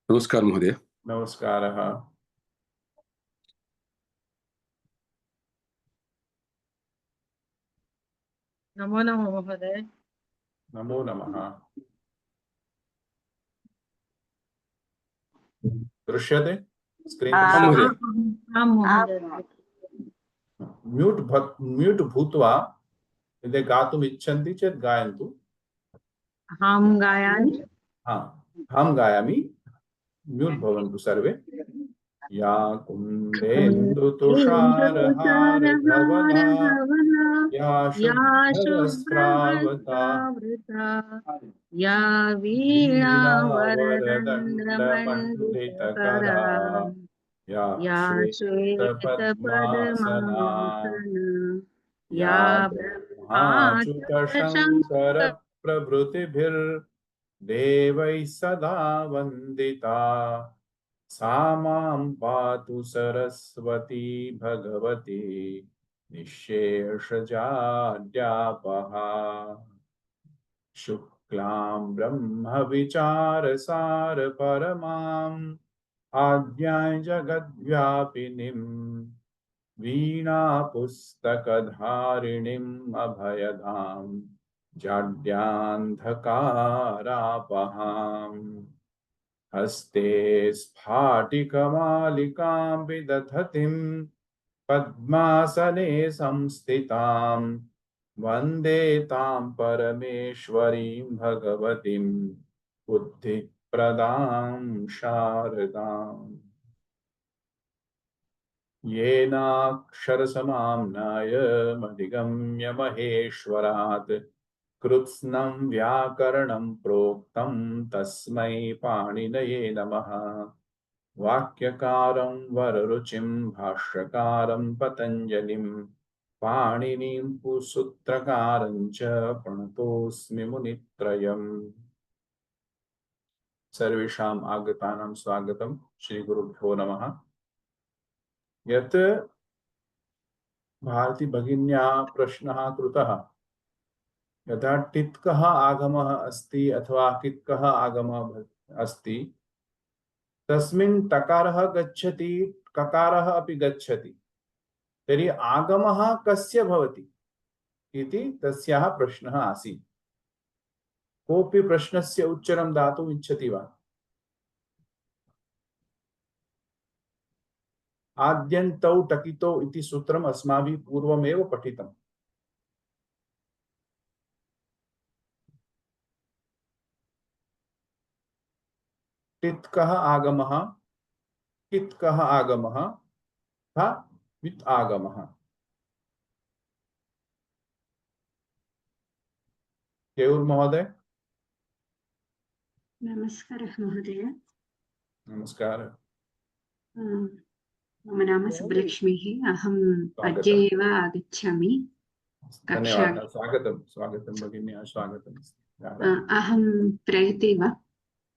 नमस्कार महोदय। नमस्कारः। नमो नमः महोदय। नमो नमः। दृश्यते स्क्रीन् हाँ दृश्यते? महोदय। आं महोदय। म्यूट् भूत्वा यदि गातुम् इच्छन्ति चेत् गायन्तु। अहं गायामि। अहं गायामि, म्यूट् भवन्तु सर्वे। या कुन्देन्दुतुषारहारधवला या शुभ्रवस्त्रावता या वीणावरदण्डमण्डितकरा या श्वेतपद्मासना या ब्रह्माच्युतशङ्कर प्रभृतिभिर्देवैः सदा वन्दिता सा मां पातु सरस्वती भगवती निःशेषजाड्यापहा। शुक्लां ब्रह्मविचारसार परमाम् आद्यां जगद्व्यापिनीम् वीणापुस्तकधारिणीम् अभयदां जाड्यान्धकारापहाम्। हस्ते स्फाटिकमालिकां विदधतीं पद्मासने संस्थितां वन्दे तां परमेश्वरीं भगवतीं बुद्धिप्रदां शारदाम्। येनाक्षरसमाम्नायमधिगम्य महेश्वरात् कृत्स्नं व्याकरणं प्रोक्तं तस्मै पाणिनये नमः। वाक्यकारं वररुचिं भाष्यकारं पतञ्जलिं पाणिनिं सूत्रकारं च प्रणतोऽस्मि मुनित्रयम्। सर्वेषाम् आगतानां स्वागतं। श्रीगुरुभ्यो नमः। यत् भारती भगिन्या प्रश्नः कृतः, यथा टित्कः आगमः अस्ति अथवा कित्कः आगमः अस्ति, तस्मिन् टकारः गच्छति, ककारः अपि गच्छति, तर्हि आगमः कस्य भवति इति तस्याः प्रश्नः आसीत्। कोऽपि प्रश्नस्य उत्तरं दातुम् इच्छति वा? आद्यन्तौ टकितौ इति सूत्रम् अस्माभिः पूर्वमेव पठितम्। टित्कः आगमः, कित्कः आगमः, वित् आगमः। केयूर महोदय। नमस्कारः महोदय। नमस्कार। मम नाम सुब्बलक्ष्मीः। अहम् अद्य एव आगच्छामि कक्षाम्। धन्यवादः। स्वागतं स्वागतं भगिनी, स्वागतम्। अहं प्रयते वा?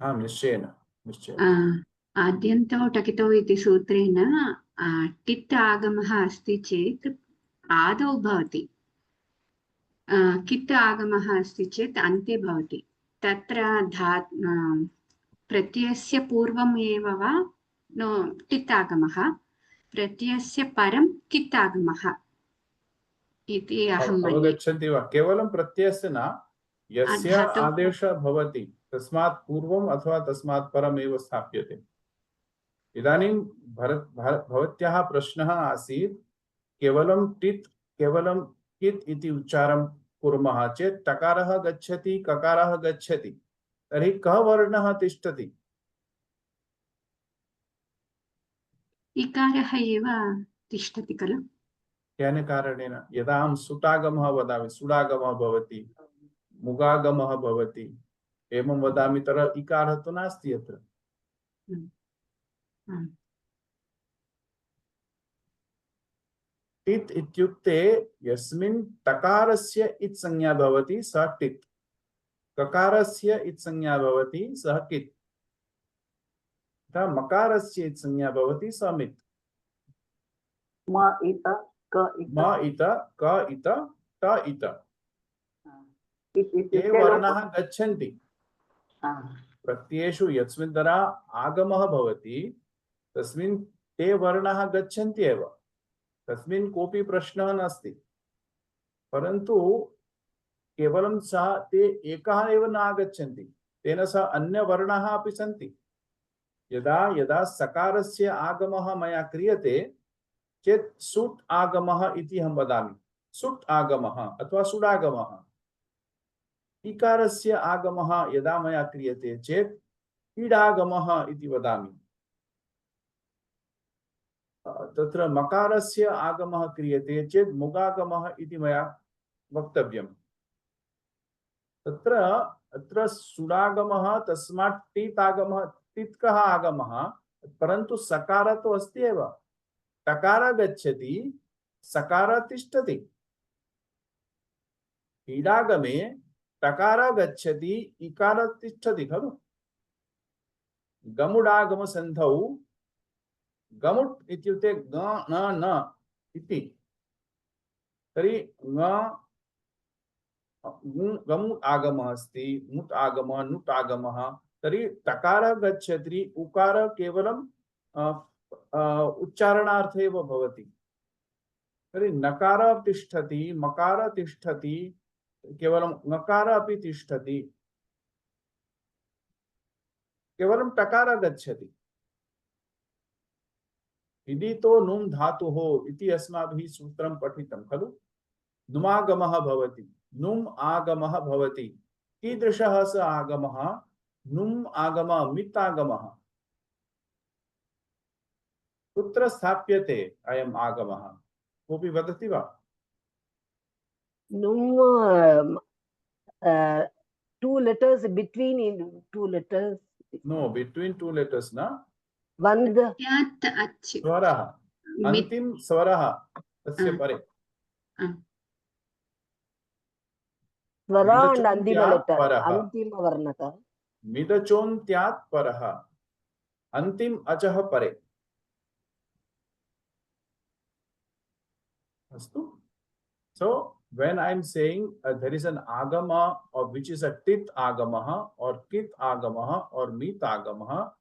आम्, निश्चयेन निश्चयेन। आद्यन्तौ टकितौ इति सूत्रेण टित् आगमः अस्ति चेत् आदौ भवति, कित् आगमः अस्ति चेत् अन्ते भवति। तत्र प्रत्ययस्य पूर्वम् एव वा नो टित् आगमः, प्रत्ययस्य परं कित् आगमः इति अहं मन्ये। अवगच्छन्ति वा? केवलं प्रत्ययस्य न, यस्य आदेशः भवति तस्मात् पूर्वम् अथवा तस्मात् परम् एव स्थाप्यते। इदानीं भवत्याः प्रश्नः आसीत्, केवलं टित् केवलं कित् इति उच्चारणं कुर्मः चेत् टकारः गच्छति, ककारः गच्छति, तर्हि कः वर्णः तिष्ठति? इकारः एव तिष्ठति खलु? केन कारणेन? यदा अहं सुटागमः वदामि, सुडागमः भवति, मुगागमः भवति, एवं वदामि, तर्हि इकारः तु नास्ति अत्र। टित् इत्युक्ते यस्मिन् टकारस्य इत् संज्ञा भवति सः टित्, ककारस्य इत् संज्ञा भवति सः कित्, तथा मकारस्य इत् संज्ञा भवति सः मित्। म इत क इत ट इत। ते वर्णाः गच्छन्ति प्रत्ययेषु यस्मिन् द्वारा आगमः भवति तस्मिन् ते वर्णाः गच्छन्ति एव, तस्मिन् कोऽपि प्रश्नः नास्ति। परन्तु केवलं सः ते एकः एव न आगच्छन्ति, तेन सह अन्यवर्णाः अपि सन्ति। यदा यदा सकारस्य आगमः मया क्रियते चेत् सुट् आगमः इति अहं वदामि, सुट् आगमः अथवा सुडागमः। इकारस्य आगमः यदा मया क्रियते चेत् ईडागमः इति वदामि। तत्र मकारस्य आगमः क्रियते चेत् मुगागमः इति मया वक्तव्यम्। तत्र अत्र सुडागमः तस्मात् टित् आगमः, टित् कः आगमः, परन्तु सकार तो अस्ति एव। टकार गच्छति, सकार तिष्ठति। ईडागमे टकार गच्छति, इकार तिष्ठति खलु। गमुडागम सन्धौ गमुट् इत्युक्ते ग न न इति, तर्हि गमु आगमः अस्ति, मुट् आगमः, नुट् आगमः, तर्हि टकार गच्छति, उकार केवलं उच्चारणार्थे एव भवति। तर्हि नकार तिष्ठति, मकार तिष्ठति, केवलं नकार अपि तिष्ठति, केवलं टकार गच्छति। इदितो नुम् धातुः इति अस्माभिः सूत्रं पठितं खलु। नुमागमः भवति, नुम् आगमः भवति। कीदृशः स आगमः? नुम् आगमः, मित् आगमः। कुत्र स्थाप्यते अयम् आगमः? कोऽपि वदति वा? Two letters between in two letters. No, between two letters na. One is the स्वरः, अन्तिम स्वरः तस्य परे। Swara and Andima letter. Antima Varnaka. मिदचोन्त्यात् परः, अन्तिम अचः परे। अस्तु? So when I am saying there is an agama or which is a tit agamaha or kit agamaha or mit agamaha,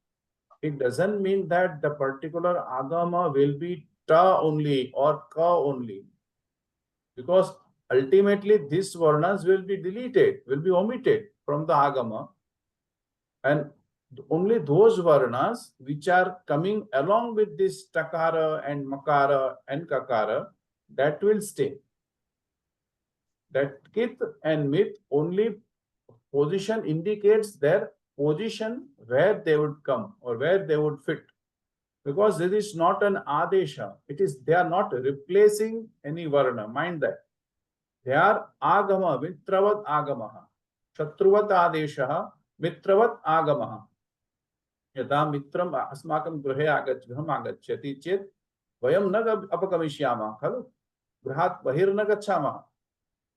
it doesn't mean that the particular agama will be ta only or ka only, because ultimately these varnas will be deleted, will be omitted from the agama, and only those varnas which are coming along with this takara and makara and kakara, that will stay. That kit and mit only position indicates their position where they would come or where they would fit, because this is not an adesha. It is, they are not replacing any varna. Mind that they are agama, mitravat agamaha, shatruvat adesha, mitravat agamaha. यदा मित्रम अस्माकं गृहे गृहम् आगच्छति चेत् वयं न अपगमिष्यामः खलु, गृहात् बहिर्न गच्छामः,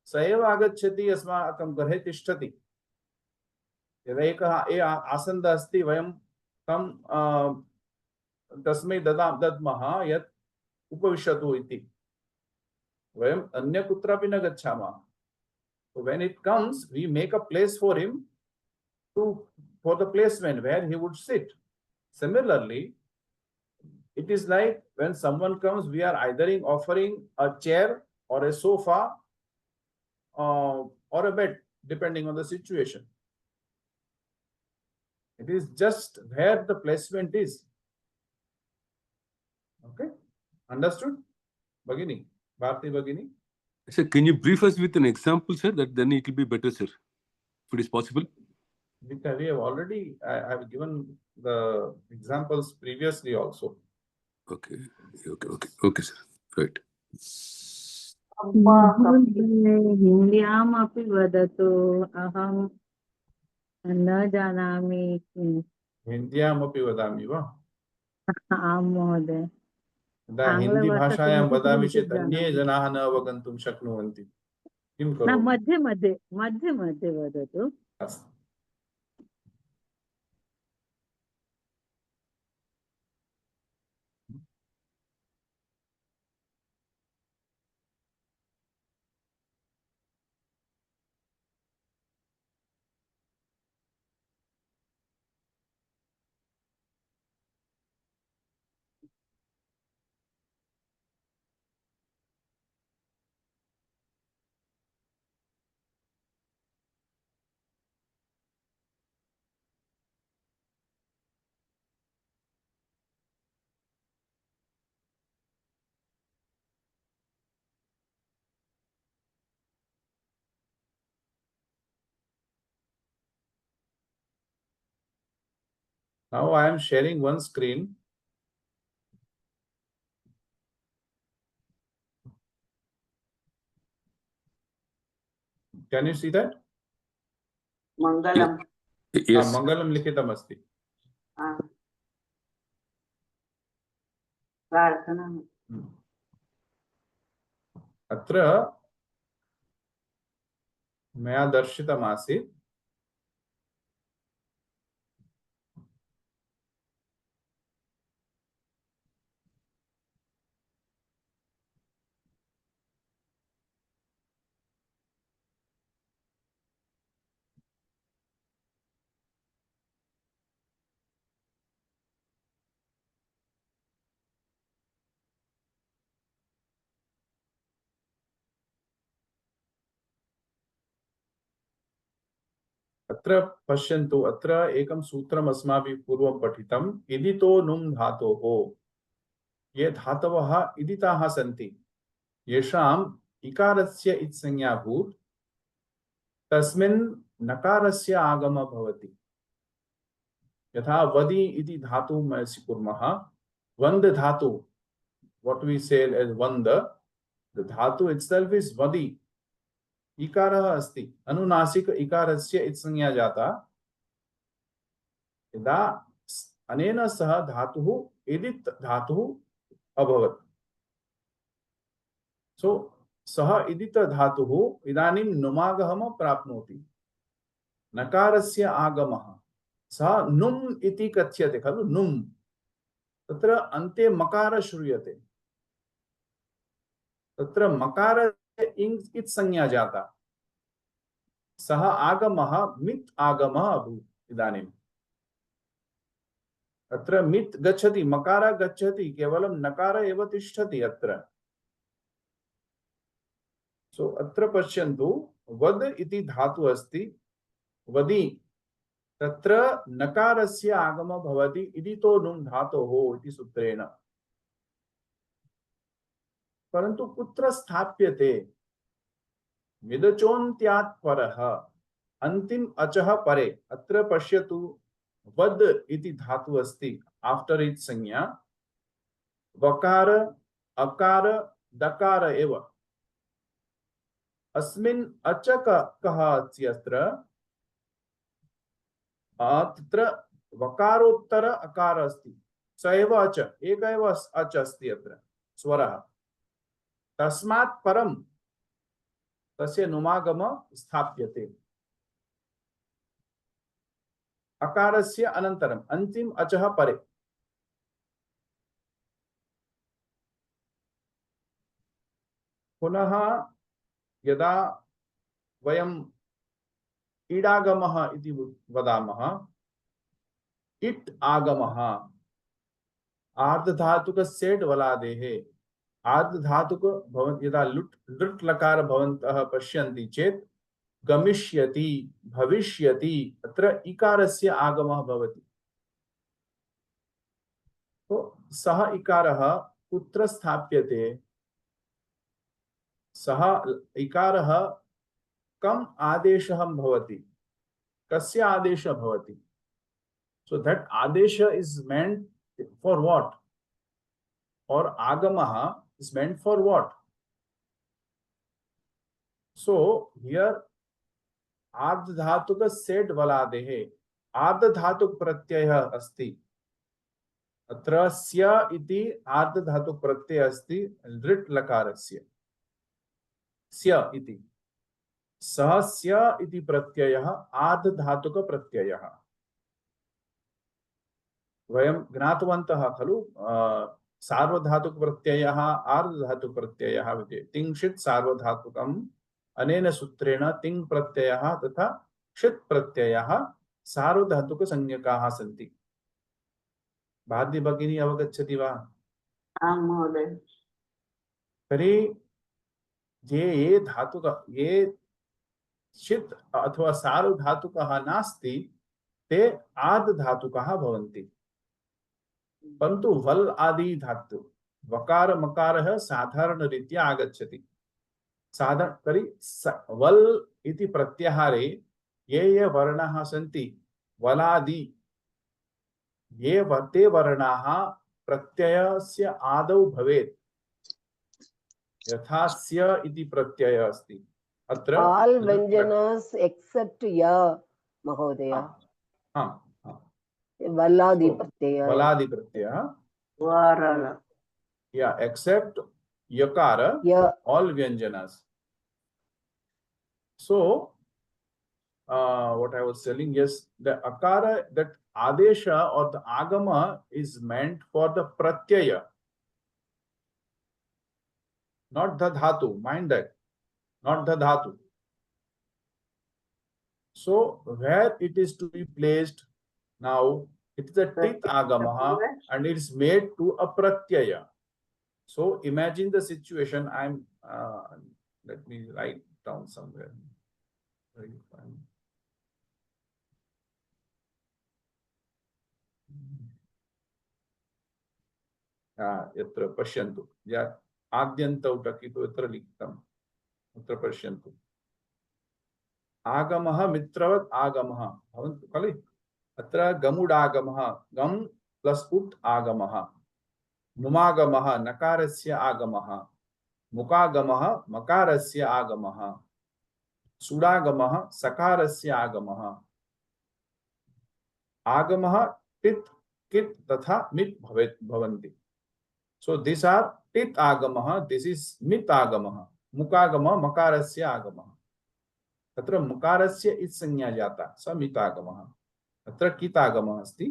स एव आगच्छति, अस्माकं गृहे तिष्ठति। यदा एकः आसन्दः अस्ति, वयं तं तस्मै दद्मः यत् उपविशतु इति, वयं अन्य कुत्रापि न गच्छामः। When it comes, we make a place for him for the placement where he would sit. Similarly, it is like when someone comes, we are either offering a chair or a sofa or a bed, depending on the situation. It is just where the placement is. Okay, understood? Bhagini, Bharti Bhagini. Sir, can you brief us with an example, sir? That then it will be better, sir, if it is possible. Because we have already, I have given the examples previously also. Okay, sir. Right. हिन्द्याम् अपि वदतु, अहं न जानामि। हिन्द्यामपि वदामि वा? आं महोदय। यदा हिन्दी भाषायां वदामि चेत् अन्ये जनाः न अवगन्तुं शक्नुवन्ति, किं करोमि? मध्ये मध्ये वदतु। अस्तु। Now I am sharing one screen. Can you see that? Mangalam. Yes. Mangalam लिखितमस्ति. प्रार्थना. अत्र मया दर्शितमासीत्. अत्र पश्यन्तु, अत्र एकं सूत्रम् अस्माभिः पूर्वं पठितम्. इदितो नुम् धातोः. ये धातवः इदिताः सन्ति, येषाम् इकारस्य इत्संज्ञा भूत्, तस्मिन् नकारस्य आगमः भवति. यथा वदि इति धातुं स्वीकुर्मः. वन्द धातु, what we say as वन्द, the dhatu itself is vadi. इकारः अस्ति. अनुनासिक इकारस्य इत्संज्ञा जाता. यदा अनेन सह धातुः इदित् धातुः अभवत्. सो सः इदित् धातुः इदानीं नुमागमः प्राप्नोति. नकारस्य आगमः, सः नुम् इति कथ्यते खलु. नुम्, तत्र अन्ते मकार श्रूयते. तत्र मकार इत् संज्ञा जाता. सः आगमः मित् आगमः अभूत्. इदानीम् अत्र मित् गच्छति, मकार गच्छति, केवलं नकार एव तिष्ठति अत्र. सो अत्र पश्यन्तु, वद इति धातु अस्ति. वदि, तत्र नकारस्य आगमः भवति इदितो नुम् धातोः इति सूत्रेण. परन्तु कुत्र स्थाप्यते? विदचोन्त्यात् परः, अन्तिम अचः परे. अत्र पश्यतु, वद इति धातु अस्ति. आफ्टर इट् संज्ञा वकार अकार दकार एव. अस्मिन् अच कः अस्ति? अत्र तत्र वकारोत्तर अकार अस्ति. स एव अच, एक एव अच अस्ति अत्र स्वरः. तस्मात् परं तस्य नुमागमः स्थाप्यते. अकारस्य अनन्तरम् अन्तिम अचः परे. पुनः यदा वयम् ईडागमः इति वदामः, इट् आगमः, आर्धधातुक सेट् वलादेः. आर्धधातुक यदा लुट् लकार भवन्तः पश्यन्ति चेत् गमिष्यति, भविष्यति, अत्र इकारस्य आगमः भवति. तो सः इकारः कुत्र स्थाप्यते? सः इकारः कम् आदेशः भवति? कस्य आदेशः भवति? So that adesha is meant for what? Or agamaha is meant for what? So here आर्धधातुक सेट् वलादेः आर्धधातुक प्रत्ययः अस्ति. अत्र स्य इति आर्धधातुक प्रत्ययः अस्ति लृट् लकारस्य. स्य इति, सः स्य इति प्रत्ययः आर्धधातुक प्रत्ययः. वयं ज्ञातवन्तः खलु सार्वधातुक प्रत्ययः आर्धधातुक प्रत्ययः विद्यते. तिङ्क्षित् सार्वधातुकम्. अनेन सूत्रेण तिङ् प्रत्ययः तथा क्षित् प्रत्ययः सार्वधातुक संज्ञकाः सन्ति. भारती भगिनी अवगच्छति वा? आम् महोदय. तर्हि ये धातुक ये क्षित् अथवा सार्वधातुकः नास्ति ते आर्धधातुकः भवन्ति. परन्तु वल् आदि धातु वकार मकारः साधारणरीत्या आगच्छति. तर्हि वल् इति प्रत्याहारे ये वर्णाः सन्ति वलादि ये ते वर्णाः प्रत्ययस्य आदौ भवेत्। यथा स्य इति प्रत्यय अस्ति अत्र All Vyanjanas except Ya, Mahodaya. हाँ हाँ Valladi so Pratyaya. वलादि Pratyaya Varana. yeah except yakara Ya. all vyanjanas. So what I was telling, yes, the akara, that adesha or the agama is meant for the pratyaya, not the dhatu. Mind that, not the dhatu. So where it is to be placed now, it is a tit agama and it is made to a pratyaya. So imagine the situation. Let me write down somewhere. Very fine. यत्र पश्यन्तु आद्यन्तौ टकितो यत्र लिखितम् अत्र पश्यन्तु आगमः मित्रवत् आगमः भवन्तु खलु अत्र गमुडागमः गम प्लस उत् आगमः नुमागमः नकारस्य आगमः मुकागमः मकारस्य आगमः सुडागमः सकारस्य आगमः आगमः टित् कित् तथा मित् भवन्ति. So these are tit agamah, this is mit agamah, mukagamah makarasya agamah. तत्र मुकारस्य इत् संज्ञा जाता स मित् आगमः, तत्र कित् आगमः अस्ति.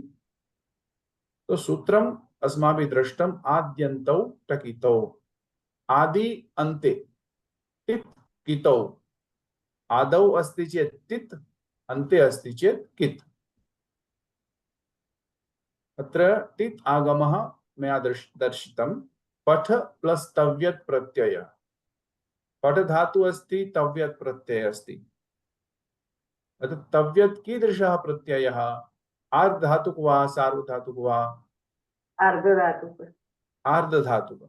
तो सूत्रम् अस्माभिः दृष्टम् आद्यन्तौ टकितौ आदि अन्ते टित् कितौ आदौ अस्ति चेत् टित् अन्ते अस्ति चेत् कित्. अत्र टित् आगमः मया दर्शितं पठ प्लस तव्यत् प्रत्यय. पठ धातु अस्ति तव्यत् प्रत्यय अस्ति. अतः तव्यत् कीदृशः प्रत्ययः आर्ध धातुक वा सार्वधातुक वा Ardhadhatuka. आर्धधातुक.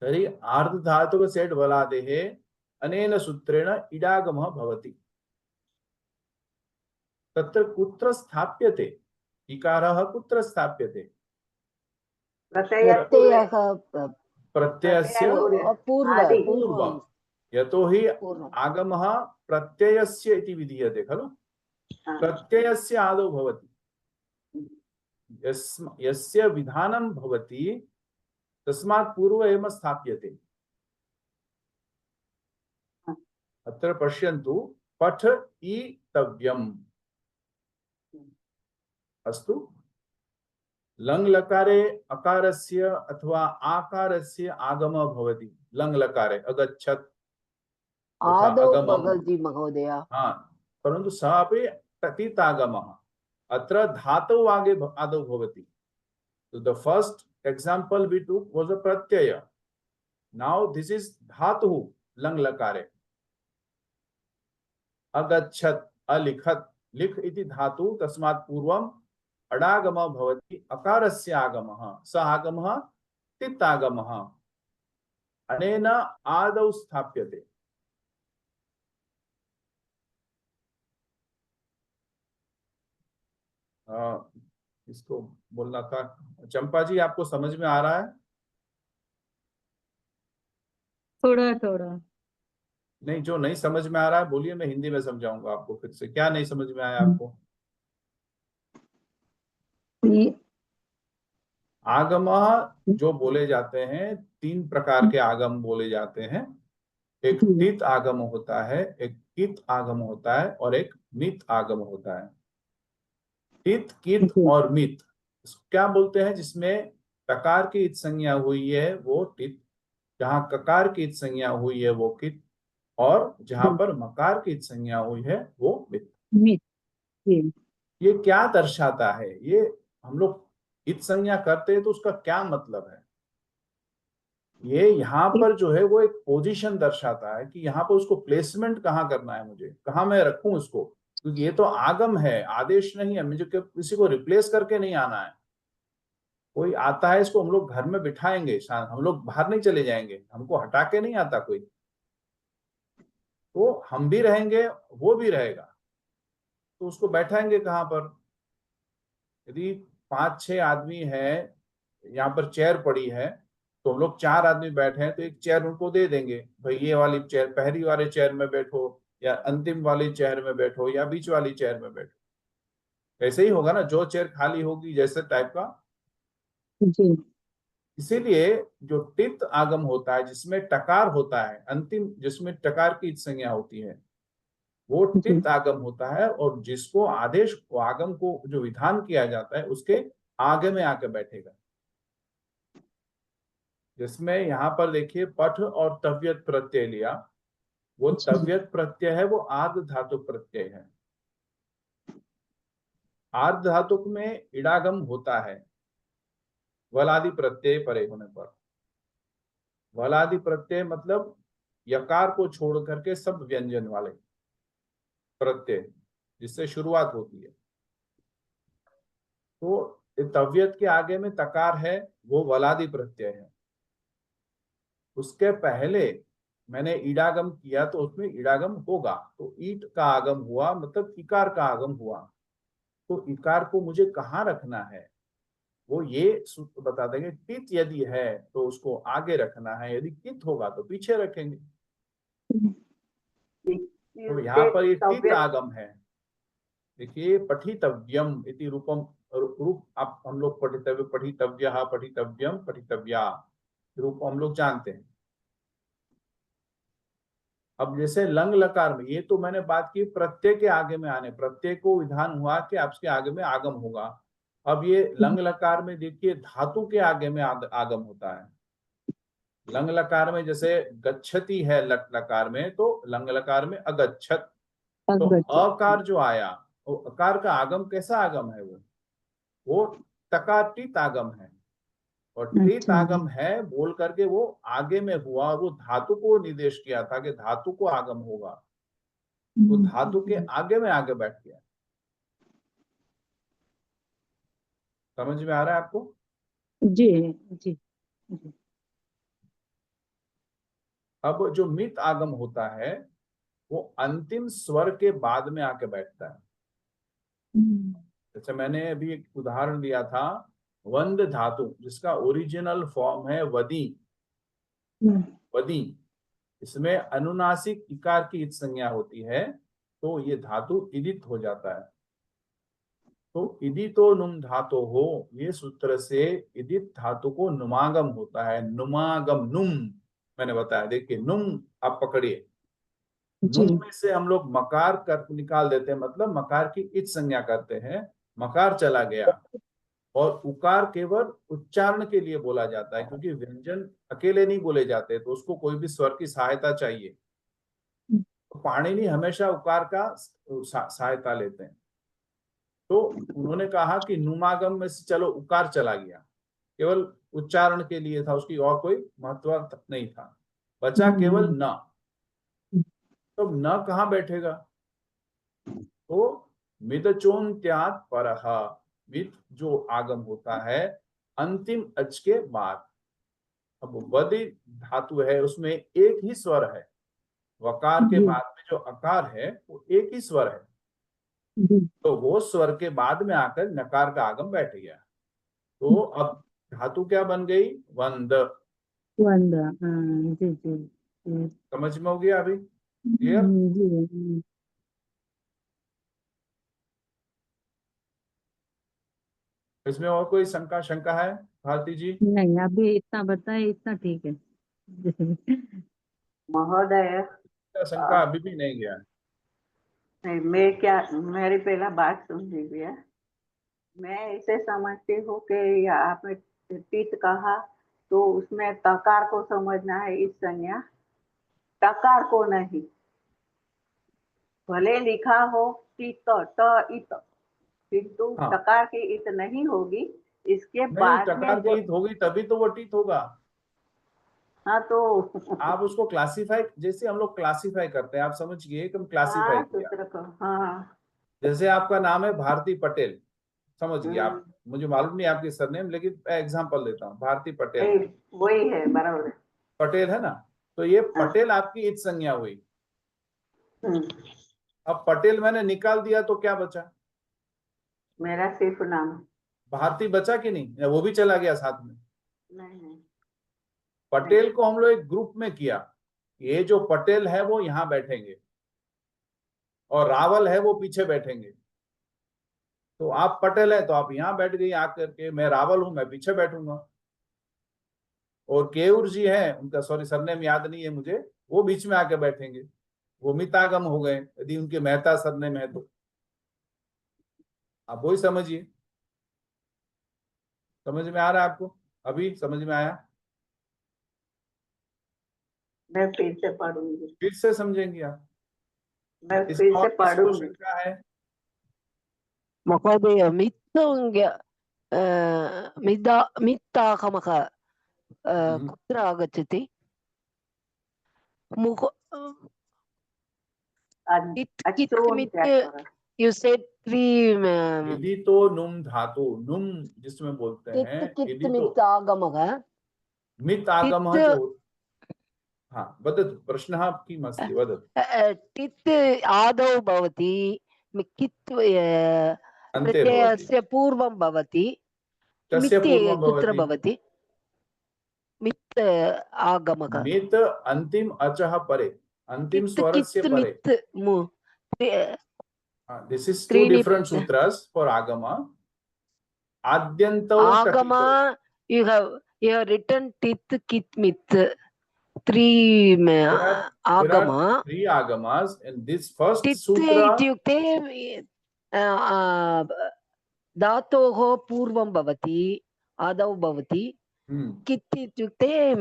तर्हि आर्धधातुक सेट् वलादेः अनेन सूत्रेण इडागमः भवति. तत्र कुत्र स्थाप्यते इकारः कुत्र स्थाप्यते प्रत्ययस्य पूर्वं. यतोहि आगमः प्रत्ययस्य इति विधीयते खलु. प्रत्ययस्य आदौ भवति. यस्य विधानं भवति तस्मात् पूर्व एव स्थाप्यते. अत्र पश्यन्तु पठ ईतव्यम् अस्तु. लङ् लकारे अकारस्य अथवा आकारस्य आगमः भवति. लङ् लकारे अगच्छत् हाँ परन्तु सः अपि टित् आगमः. अत्र धातौ आदौ भवति. So the first example we took was a pratyaya. Now this is dhatu लङ् लकारे. अगच्छत् अलिखत् लिख इति धातु तस्मात् पूर्वम् अडागमः भवति अकारस्य आगमः. स आगमः टित् आगमः अनेन आदौ स्थाप्यते. इसको बोलना था. चंपा जी आपको समझ में आ रहा है? थोड़ा थोड़ा. नहीं, जो नहीं समझ में आ रहा है बोलिए, मैं हिंदी में समझाऊंगा आपको फिर से. क्या नहीं समझ में आया आपको? आगम जो बोले जाते हैं, तीन प्रकार के आगम बोले जाते हैं. एक टित् आगम होता है, एक कित् आगम होता है और एक मित् आगम होता है. टित् कित् और मित् क्या बोलते हैं? जिसमें ककार की इत संज्ञा हुई है वो टित्, जहां ककार की इत संज्ञा हुई है वो कित्, और जहां पर मकार की इत संज्ञा हुई है वो मित्. ये क्या दर्शाता है? ये हम लोग इत संज्ञा करते हैं तो उसका क्या मतलब है? ये यहाँ पर जो है वो एक पोजीशन दर्शाता है कि यहाँ पर उसको प्लेसमेंट कहाँ करना है, मुझे कहाँ मैं रखूं उसको. क्योंकि ये तो आगम है, आदेश नहीं है. मुझे किसी को रिप्लेस करके नहीं आना है. कोई आता है इसको हम लोग घर में बिठाएंगे, हम लोग बाहर नहीं चले जाएंगे, हमको हटा के नहीं आता कोई. तो हम भी रहेंगे, वो भी रहेगा, तो उसको बैठाएंगे कहाँ पर? यदि 5-6 आदमी है, यहाँ पर चेयर पड़ी है, तो हम लोग 4 आदमी बैठे हैं तो एक चेयर उनको दे देंगे, भाई ये वाली चेयर, पहली वाले चेयर में बैठो, या अंतिम वाली चेयर में बैठो, या बीच वाली चेयर में बैठो। ऐसे ही होगा ना, जो चेयर खाली होगी जैसे टाइप का। जी इसीलिए जो टित आगम होता है, जिसमें टकार होता है अंतिम, जिसमें टकार की संज्ञा होती है, वो जी टित आगम होता है। और जिसको आदेश को, आगम को जो विधान किया जाता है, उसके आगे में आके बैठेगा। जिसमें यहाँ पर देखिए पठ और तव्यत प्रत्यय लिया, वो जी तव्यत प्रत्यय है, वो आर्ध धातु प्रत्यय है। आर्ध धातुक में इडागम होता है वलादि प्रत्यय परे होने पर। वलादि प्रत्यय मतलब यकार को छोड़ करके सब व्यंजन वाले प्रत्यय जिससे शुरुआत होती है। तो तव्यत के आगे में तकार है, वो वलादि प्रत्यय है। उसके पहले मैंने ईडागम किया तो उसमें ईडागम होगा, तो ईट का आगम हुआ, मतलब इकार का आगम हुआ। तो इकार को मुझे कहाँ रखना है, वो ये सूत्र बता देंगे। टित यदि है तो उसको आगे रखना है, यदि कित होगा तो पीछे रखेंगे। तो यहाँ पर ये टित आगम है। देखिए पठितव्यम इति रूपम, रूप आप हम लोग पठितव्य, पठितव्यः, पठितव्यम, पठितव्या रूप हम लोग जानते हैं। अब जैसे लंग लकार में, ये तो मैंने बात की प्रत्यय के आगे में आने, प्रत्यय को विधान हुआ कि आपके आगे में आगम होगा। अब ये लंग लकार में देखिए धातु के आगे में आगम होता है। लंग लकार में जैसे गच्छति है लट लकार में, तो लंग लकार में अगच्छत। तो अकार जो आया, वो अकार का आगम कैसा आगम है, वो टकार टित आगम है। और टित आगम है बोल करके वो आगे में हुआ, और वो धातु को निर्देश किया था कि धातु को आगम होगा, तो धातु के आगे में आगे बैठ गया। समझ में आ रहा है आपको? जी जी जी अब जो मित आगम होता है, वो अंतिम स्वर के बाद में आके बैठता है। जैसे मैंने अभी एक उदाहरण दिया था, वंद धातु, जिसका ओरिजिनल फॉर्म है वदी। वदी, इसमें अनुनासिक इकार की इत संज्ञा होती है, तो ये धातु इदित हो जाता है। तो इदितो नुम धातु हो, ये सूत्र से इदित धातु को नुमागम होता है। नुमागम, नुम मैंने बताया, देखिए नुम आप पकड़िए, नुम में से हम लोग मकार कर निकाल देते हैं, मतलब मकार की इत संज्ञा करते हैं, मकार चला गया। और उकार केवल उच्चारण के लिए बोला जाता है, क्योंकि व्यंजन अकेले नहीं बोले जाते, तो उसको कोई भी स्वर की सहायता चाहिए। तो पाणिनि हमेशा उकार का सहायता लेते हैं। तो उन्होंने कहा कि नुमागम में से चलो उकार चला गया, केवल उच्चारण के लिए था, उसकी और कोई महत्व नहीं था, बचा केवल न। तो न कहाँ बैठेगा, तो मिदचोन्त्यात् परः, मिद जो आगम होता है अंतिम अच के बाद। अब वदि धातु है, उसमें एक ही स्वर है, वकार के बाद में जो अकार है वो एक ही स्वर है, तो वो स्वर के बाद में आकर नकार का आगम बैठ गया। तो अब धातु क्या बन गई, वंद। वंद, हाँ जी जी जी समझ में हो गया अभी? क्लियर? जी इसमें और कोई शंका है भारती जी? नहीं, अभी इतना बताए, इतना ठीक है। महोदय, शंका अभी भी नहीं गया? नहीं, मैं क्या, मेरी पहला बात सुन लीजिए। मैं इसे समझती हूँ कि आपने टित कहा तो उसमें तकार को समझना है, इस संज्ञा, टकार को नहीं। भले लिखा हो टित ट इत, किंतु हाँ, टकार की इत नहीं होगी। इसके नहीं, बाद टकार में की जो, इत होगी तभी तो वो टित होगा। हाँ तो आप उसको क्लासिफाई, जैसे हम लोग क्लासिफाई करते हैं, आप समझिए कि हम क्लासिफाई हाँ किया। सूत्र को, हाँ जैसे आपका नाम है भारती पटेल, समझ गए हम्म, आप, मुझे मालूम नहीं आपकी सरनेम, लेकिन एग्जांपल देता हूँ, भारती पटेल, वही है, बराबर है। पटेल है ना, तो ये हाँ, पटेल आपकी इत संज्ञा हुई। हम्म, अब पटेल मैंने निकाल दिया तो क्या बचा? मेरा सिर्फ नाम। भारती बचा कि नहीं, या वो भी चला गया साथ में? नहीं। पटेल को हम लोग एक ग्रुप में किया, ये जो पटेल है वो यहाँ बैठेंगे और रावल है वो पीछे बैठेंगे। तो आप पटेल है तो आप यहाँ बैठ गई आकर के, मैं रावल हूं मैं पीछे बैठूंगा। और केयूर जी है, उनका सॉरी सरनेम याद नहीं है मुझे, वो बीच में आके बैठेंगे। वो मितागम हो गए यदि उनके मेहता सरनेम है तो। आप वही समझिए। समझ में आ रहा है आपको? अभी समझ में आया? मैं फिर से पढ़ूंगी। फिर से समझेंगे आप? मैं इसमें फिर और से किसी को पढ़ूंगी। शंका है? महोदय मित्तागमः कुत्र आगच्छति? मुख कित् मित् you said three यदि तो नुम धातु, नुम जिसमें बोलते हैं, यदि तो मित्तागमः मित आगमः जो, हाँ वदतु, प्रश्नः किमस्ति वदतु। टित् आदौ भवति, कित् अन्ते भवति। प्रत्ययस्य पूर्वं भवति, कस्य मित् पूर्वं कुत्र भवति? भवति? मित् आगमः। मित अंतिम अचः परे, अंतिम कित् स्वरस्य कित् परे। मित् This is two त्रीणि different sutras for agama. Adyantau Agama, you have written tit kit mit. Three There are agama. three agamas in this first Tit sutra. ityukte धातोः पूर्वं भवति, आदौ भवति। कित् इत्युक्ते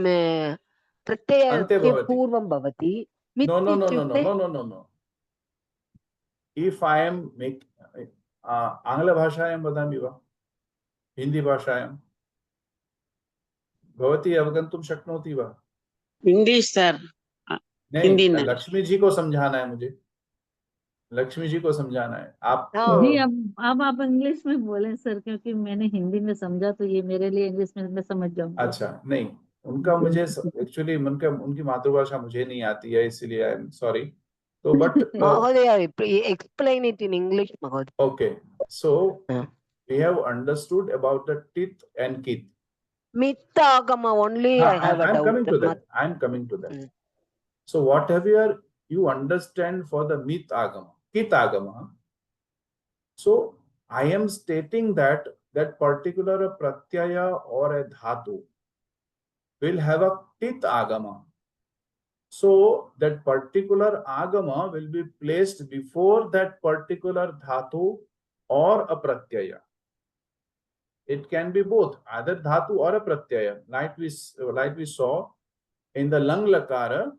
प्रत्ययस्य पूर्वं भवति। मित् इत्युक्ते No. If I am make आंग्ल भाषायां वदामि वा हिंदी भाषायां भवती अवगन्तुं शक्नोति वा? इंग्लिश सर, हिंदी नहीं, नहीं। लक्ष्मी जी को समझाना है मुझे, लक्ष्मी जी को समझाना है। आप जी अब आप इंग्लिश में बोलें सर, क्योंकि मैंने हिंदी में समझा तो ये मेरे लिए इंग्लिश में मैं समझ जाऊंगा। अच्छा, नहीं उनका मुझे एक्चुअली उनकी मातृभाषा मुझे नहीं आती है, इसलिए आई एम सॉरी। तो but explain it in English, Mahodaya. Okay, so we have understood about the tit and kit. Mittagama only I have a doubt. I'm coming to that. So whatever you understand for the mit agama, kit agama. So I am stating that particular pratyaya or a dhatu will have a tit agama. So that particular agama will be placed before that particular dhatu or a pratyaya. It can be both, either dhatu or a pratyaya. Like we saw in the lang lakara,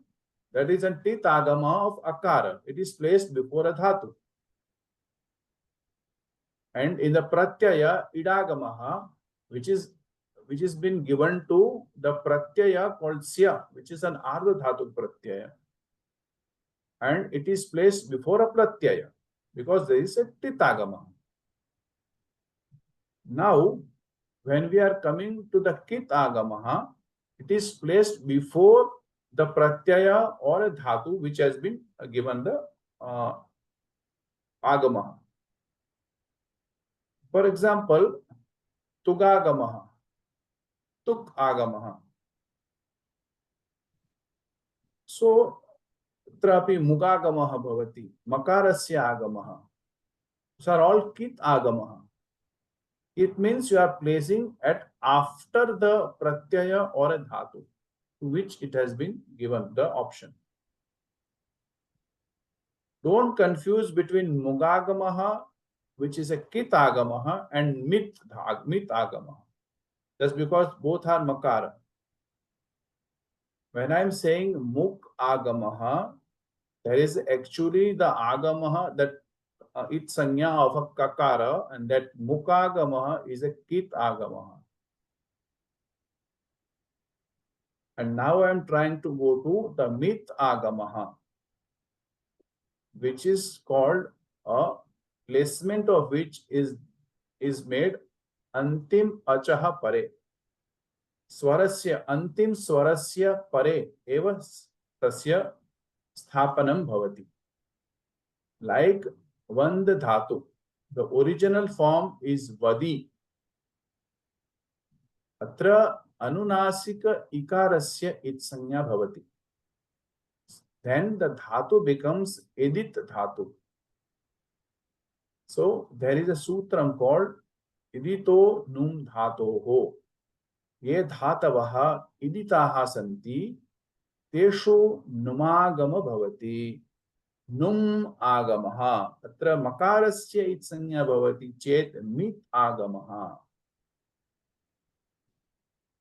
that is a tit agama of akara. It is placed before a dhatu. And in the pratyaya idagamaha, which is been given to the pratyaya called sya, which is an ardha dhatu pratyaya, and it is placed before a pratyaya because there is a titagama. Now when we are coming to the kit agamaha, it is placed before the pratyaya or a dhatu which has been given the agamaha. For example, tugagamaha, tuk agamaha. So trapi mugagamaha bhavati, makarasya agamaha. These are all kit agamaha. It means you are placing at after the pratyaya or a dhatu to which it has been given the option. Don't confuse between mugagamaha, which is a kit agamaha, and mit agamaha. Just because both are makara. When I am saying muk agamaha, there is actually the agamaha that it's sanya of a kakara, and that mukagamaha is a kit agamaha. And now I am trying to go to the mit agamaha, which is called a placement of which is made antim achaha pare. Swarasya antim swarasya pare eva tasya sthapanam bhavati. Like Vand dhatu, the original form is Vadi, अत्र अनुनासिक इकारस्य इत्संज्ञा भवति. Then the dhatu becomes edit dhatu. So there is a sutram called idito num dhatoho. ये धातवः इदिताः सन्ति तेषु नुमागम भवति. नुम् आगमः. अत्र मकारस्य इत्संज्ञा भवति चेत् मित् आगमः.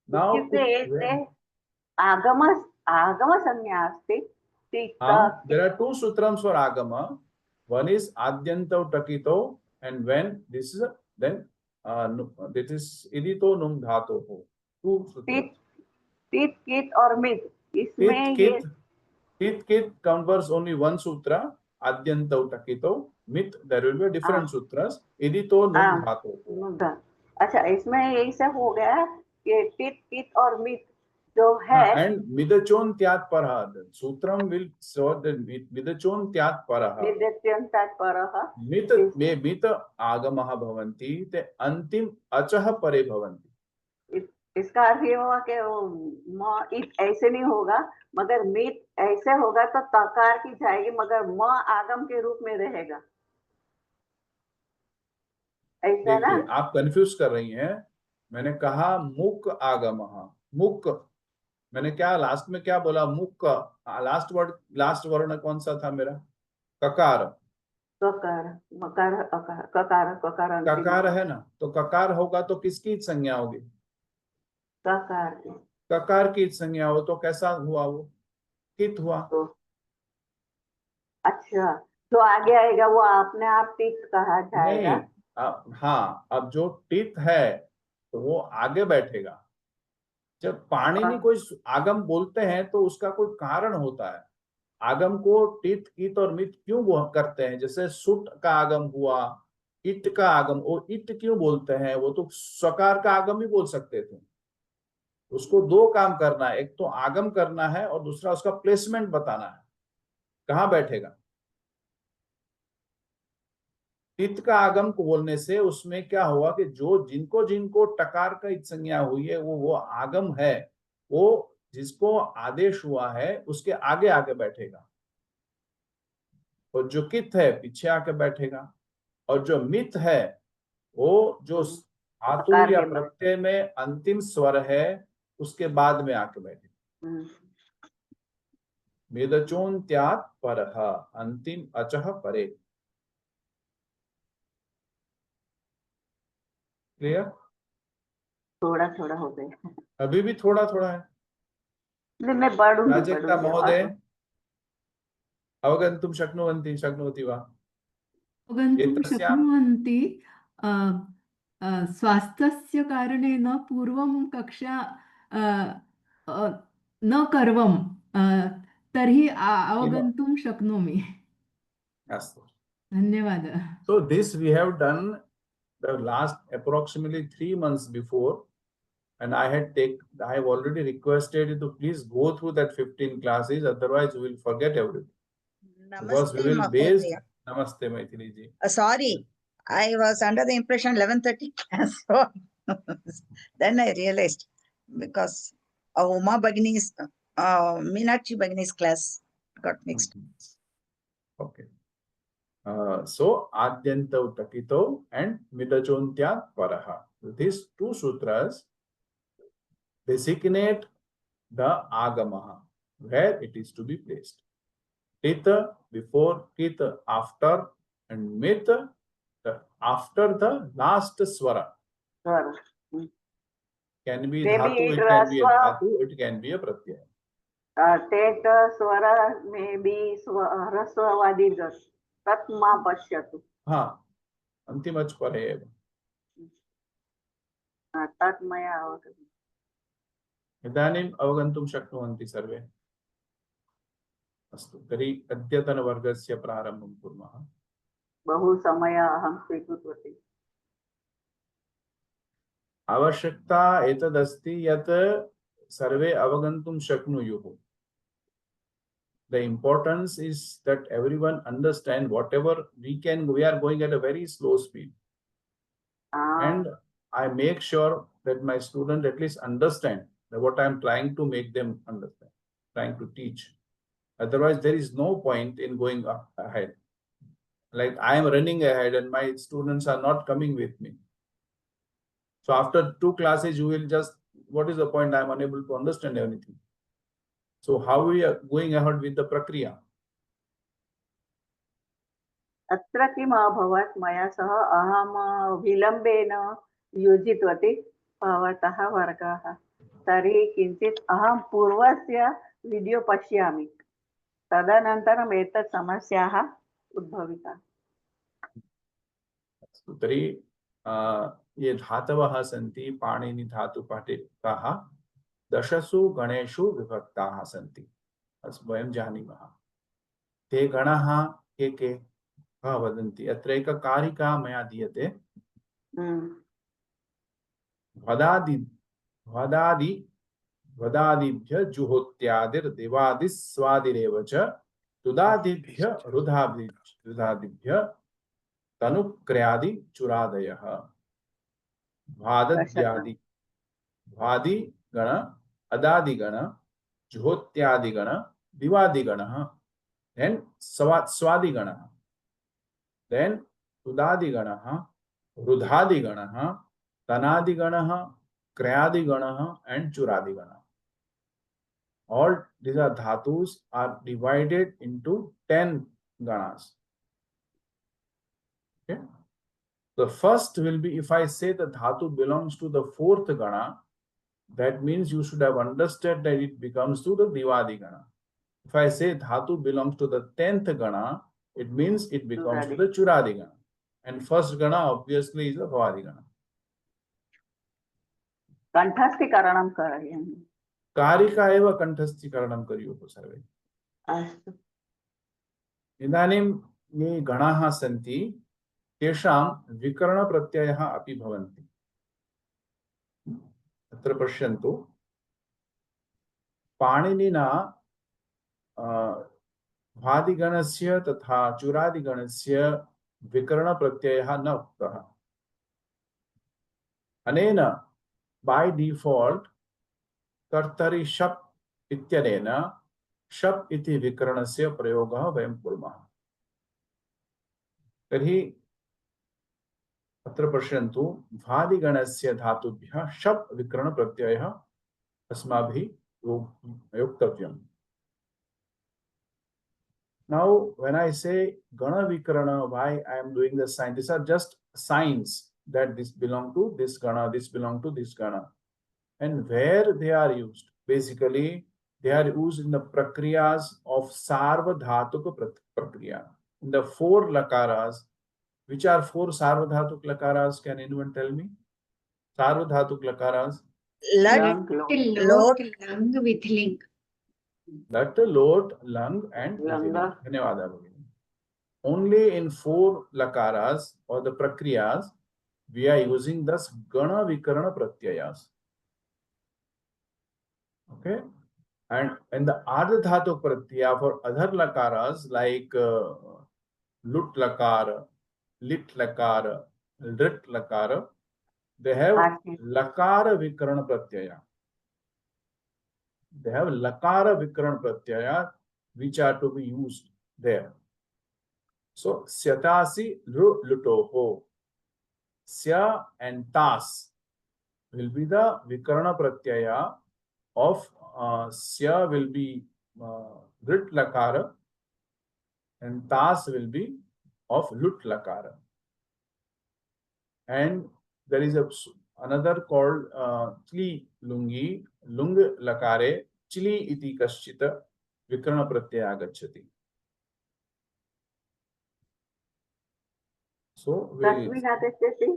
Now आगम संज्ञा अस्ति. there are two sutrams for agama. One is adyantau takito, and when this is then this is idito num dhatoho. Two sutrams. tit, kit और मित. इसमें ये Kit covers only one sutra. Adyantau takito. Mit there will be different sutras. Idito num dhatoho. अच्छा, इसमें ऐसा हो गया कि tit, kit और मित जो है. And midachon tyat parah. Sutram will show that midachon tyat parah. विद्यत्यं तत्परः. mit आगमः भवन्ति ते अंतिम अचः परे भवन्ति. इसका अर्थ ये हुआ कि म इत ऐसे नहीं होगा, मगर मित ऐसे होगा तो तकार की जाएगी, मगर म आगम के रूप में रहेगा. ऐसा ना? आप कंफ्यूज कर रही हैं. मैंने कहा मुक आगमः. मुक मैंने क्या लास्ट में क्या बोला? मुक. लास्ट वर्ण कौन सा था मेरा? ककार. ककार, मकार, अकार, ककार, ककार, ककार है ना. तो ककार होगा तो किसकी संज्ञा होगी? ककार. ककार की संज्ञा हो तो कैसा हुआ? वो कित हुआ. तो अच्छा, तो आगे आएगा वो अपने आप टित कहा जाएगा. हाँ, अब जो टित है तो वो आगे बैठेगा. जब पाणिनि कोई आगम बोलते हैं तो उसका कोई कारण होता है. आगम को टित, कित और मित क्यों करते हैं? जैसे सुट का आगम हुआ, इट का आगम. वो इट क्यों बोलते हैं? वो तो स्वकार का आगम ही बोल सकते थे. उसको दो काम करना है. एक तो आगम करना है और दूसरा उसका प्लेसमेंट बताना है, कहाँ बैठेगा. टित का आगम को बोलने से उसमें क्या हुआ कि जो जिनको जिनको टकार का संज्ञा हुई है वो आगम है, वो जिसको आदेश हुआ है उसके आगे आके बैठेगा. और जो कित है पीछे आके बैठेगा. और जो मित है वो जो धातु या प्रत्यय में अंतिम स्वर है उसके बाद में आके बैठेगा. मेदचोन्त्यात् परः. अंतिम अचः परे. क्लियर? थोड़ा थोड़ा हो गया. अभी भी थोड़ा थोड़ा है. मैं बढ़ूंगी. प्राजक्ता महोदय अवगन्तुं शक्नुवन्ति वा? अवगन्तुं शक्नुवन्ति. स्वास्थ्यस्य कारणेन पूर्वं कक्षा न कर्वं, तर्हि अवगन्तुं शक्नोमि. अस्तु. धन्यवादः. So this we have done the last approximately 3 months before, and I have already requested you to please go through that 15 classes, otherwise we will forget everything. Because we will base. Namaste Maithili ji. Sorry, I was under the impression 11:30 so then I realized because Uma Bhagini's Meenakshi Bhagini's class got mixed. Okay. So Adyantau Takito and Midachontya Paraha. These two sutras designate the Agamaha, where it is to be placed. Tita before, Kit after, and Mit after the last swara. Can be dhatu, it can be a dhatu, it can be a pratyaya. tet swara may be hraswavadi tatma pashyatu. हाँ, अंतिम अच पर है. तन्मया. इदानीम् अवगन्तुं शक्नुवन्ति सर्वे. अस्तु, तर्हि अद्यतनवर्गस्य प्रारम्भं कुर्मः. बहु समय अहं स्वीकृतवती. आवश्यकता एतदस्ति यत् सर्वे अवगन्तुं शक्नुयुः. The importance is that everyone understand whatever we are going at a very slow speed. And I make sure that my student at least understand that what I'm trying to make them understand, trying to teach. Otherwise, there is no point in going ahead. Like I am running ahead and my students are not coming with me. So after 2 classes, you will just, what is the point? I'm unable to understand anything. So how we are going ahead with the prakriya? अत्र किम् अभवत् मया सह अहं विलम्बेन योजितवती भवतः वर्गः तर्हि किञ्चित् अहं पूर्वस्य वीडियो पश्यामि तदनन्तरम् एतत् समस्याः उद्भविता तर्हि ये धातवः सन्ति पाणिनि धातुपाठिकाः 10 गणेषु विभक्ताः सन्ति वयं जानीमः ते गणाः के वदन्ति अत्र एक कारिका मया दीयते वदादिभ्य जुहोत्यादिर्दिवादिस्वादिरेव च तुदादिभ्य रुधादिभ्य तनुक्र्यादि चुरादयः भादद्यादि भादि गण अदादि गण जुहोत्यादि गण दिवादि गण then swadi gana, then tudadi gana, rudhadi gana, tanadi gana, krayadi gana, and churadi gana. All these are dhatus are divided into 10 ganas. Okay. The first will be, if I say the dhatu belongs to the 4th gana, that means you should have understood that it becomes to the divadi gana. If I say dhatu belongs to the 10th gana, it means it becomes to the churadi gana. And first gana obviously is the bhavadi gana. कंठस्थीकरणं करणीयम् कारिका एव कंठस्थीकरणं करियुः सर्वे. अस्तु इदानीं ये गणाः सन्ति तेषां विकरणप्रत्ययः अपि भवन्ति. अत्र पश्यन्तु पाणिनिना भादिगणस्य तथा चुरादिगणस्य विकरणप्रत्ययः न उक्तः. अनेन by default कर्तरि शप् इत्यनेन शप् इति विकरणस्य प्रयोगः वयं कुर्मः. तर्हि अत्र पश्यन्तु भादिगणस्य धातुभ्यः शप् विकरणप्रत्ययः अस्माभिः योक्तव्यम्. Now, when I say gana vikarana, why I am doing the sign? These are just signs that this belong to this gana, this belong to this gana. And where they are used? Basically, they are used in the prakriyas of sarvadhatuka prakriya. In the 4 lakaras, which are 4 sarvadhatuk lakaras? Can anyone tell me? Sarvadhatuk lakaras? Lat, lot, lang with ling. Lat, lot, lung, and Langa. Dhanyawada. Only in 4 lakaras or the prakriyas, we are using this gana vikarana pratyayas. Okay, and in the ardha pratyaya for other lakaras like lut lakara, lit lakara, lit lakara, they have lakara vikarana pratyaya. They have lakara vikarana pratyaya which are to be used there. So syatasi lutoho. Sya and tas will be the vikarana pratyaya of sya will be lit lakara and tas will be of lut lakara. And there is another called chli lungi, lung lakare, chili iti kaschita vikarana pratyaya agacchati. So तस्मिन् आगच्छति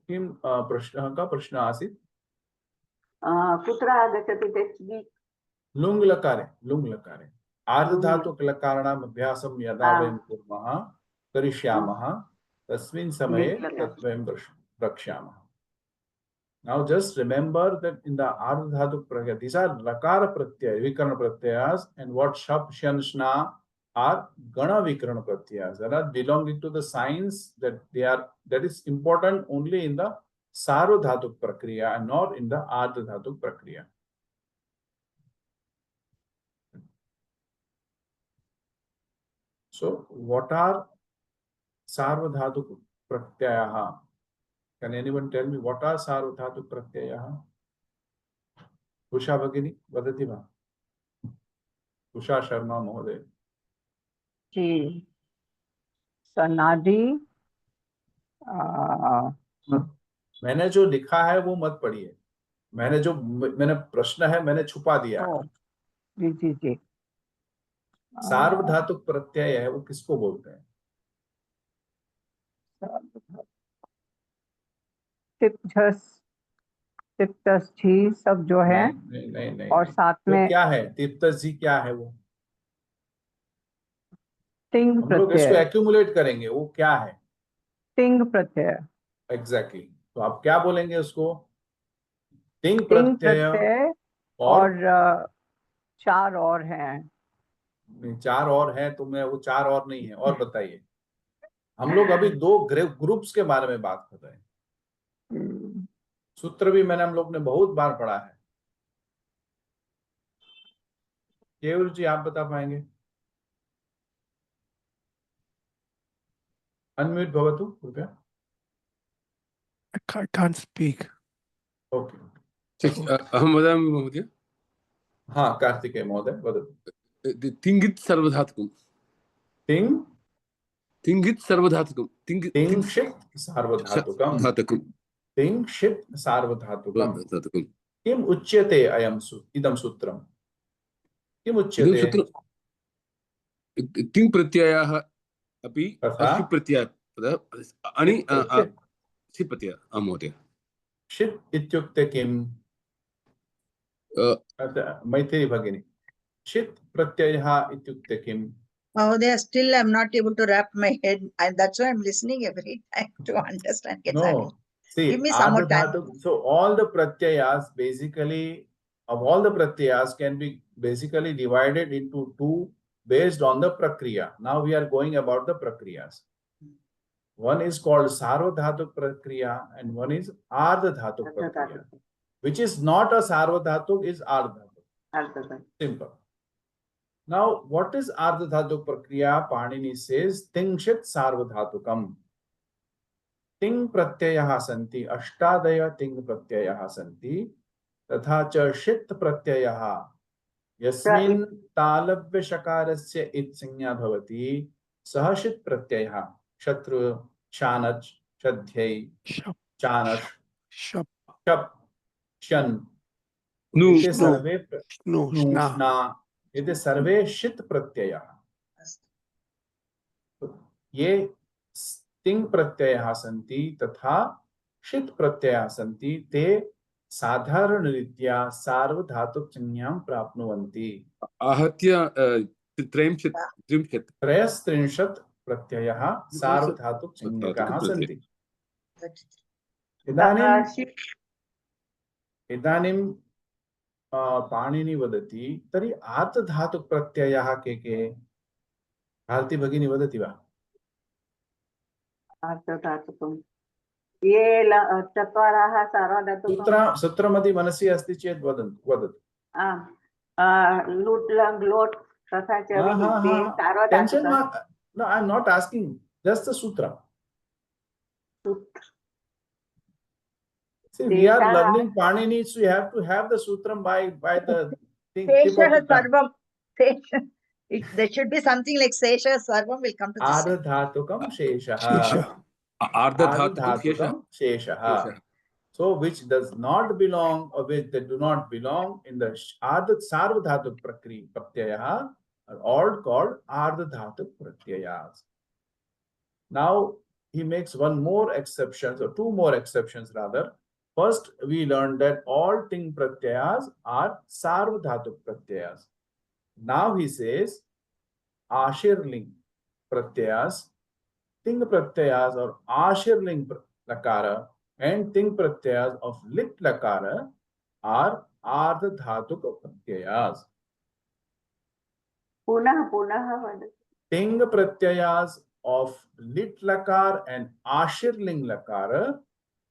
किं प्रश्नः का प्रश्नः आसीत्? कुत्र आगच्छति ते लुङ् लकारे आर्धधातुक लकाराणाम् अभ्यासं यदा वयं कुर्मः करिष्यामः तस्मिन् समये तत् वयं रक्ष्यामः. Now just remember that in the ardha dhatu pratyaya, these are lakara pratyaya, vikarana pratyayas, and what shap, shan, shna are Gana Vikran Pratyayas. They are not belonging to the signs that is important only in the Sarvadhatuk Prakriya and not in the Ardhadhatuk Prakriya. So, what are Sarvadhatuk Pratyayaha? Can anyone tell me what are Sarvadhatuk Pratyayaha? Usha Bhagini, vadati va? Usha Sharma Mohoday. जी सनादि मैंने जो लिखा है वो मत पढ़िए. मैंने प्रश्न है मैंने छुपा दिया है. जी जी जी सार्वधातुक प्रत्यय है वो किसको बोलते हैं? टिप्तस्थी सब जो है नहीं, और साथ में क्या है तिप्तजी? क्या है वो? तिंग हम लोग इसको प्रत्यय एक्यूमुलेट करेंगे. वो क्या है? तिंग प्रत्यय एग्जैक्टली. तो आप क्या बोलेंगे उसको? तिंग तिंग प्रत्यय प्रत्यय और चार और हैं. चार और है. तो मैं वो चार और नहीं है. और बताइए. हम लोग अभी दो ग्रुप्स के बारे में बात कर रहे हैं. सूत्र भी हम लोग ने बहुत बार पढ़ा है. केवल जी आप बता पाएंगे? अनम्यूट भवतु कृपया. I can't speak. ओके. अहं वदामि महोदय. हाँ कार्तिकेय महोदय वदतु. तिङ्गित् सर्वधातुकम्. तिङ्गित् सर्वधातुकम्. तिङ्क्षित् सार्वधातुकम्. तिङ्क्षित् सार्वधातुकम्. किम उच्यते इदं सूत्रम्? किम उच्यते? तिङ् प्रत्ययः अपि अशि प्रत्ययात् अनि सि प्रत्यय. महोदय. षित् इत्युक्ते किम्? मैथिली भगिनी. षित् प्रत्ययः इत्युक्ते किम्? Mahodaya, still I'm not able to wrap my head, and that's why I'm listening every time to understand. No. See, give me some more time. So all the pratyayas basically, of all the pratyayas can be basically divided into two based on the prakriya. Now we are going about the prakriyas. One is called Sarvadhatuk Prakriya and one is Ardhadhatuk Prakriya. Which is not a Sarvadhatuk, is Ardhadhatuk. Simple. Now, what is Ardhadhatuk Prakriya? Panini says, Tingshit Sarvadhatukam. Ting Pratyayaha Santi, Ashtadaya Ting Pratyayaha Santi, Tatha cha Shit Pratyayaha, Yasmin Talavya Shakarasya Itsanya Bhavati, Sahashit Pratyayaha, Shatru, Chanach, Shadhyai, Chanash, Shap, Shan, Snusna, इति सर्वे शित प्रत्ययः. ये तिङ् प्रत्ययः सन्ति तथा शित प्रत्ययः सन्ति. ते साधारणरीत्या सार्वधातुक संज्ञां प्राप्नुवन्ति. आहत्य त्रयस्त्रिंशत् प्रत्ययः सार्वधातुक संज्ञकाः सन्ति. इदानीं पाणिनि वदति तर्हि आर्धधातुक प्रत्ययः के? भारती भगिनी वदति वा? आर्धधातुकम् ये चत्वारः सार्वधातुकम्. सूत्रमपि मनसि अस्ति चेत् वदतु. लुट् लङ् लोट् तथा च सार्वधातुकम्. No, I am not asking. Just the sutra. See, we are learning Panini, so you have to have the sutram by the thing. There should be something like Sesha Sarvam will come to this. Ardhadhatukam Sheshaha. Ardhadhatukam Sheshaha. So, which does not belong or which they do not belong in the Sarvadhatuk Pratyayaha are all called Ardhadhatuk Pratyayas. Now, he makes one more exception, or two more exceptions rather. First, we learned that all ting pratyayas are sarvadhatuk pratyayas. Now he says, ashirling pratyayas, ting pratyayas or ashirling lakara and ting pratyayas of lit lakara are ardhadhatuk pratyayas. Punah. ting pratyayas of lit lakar and ashir ling lakar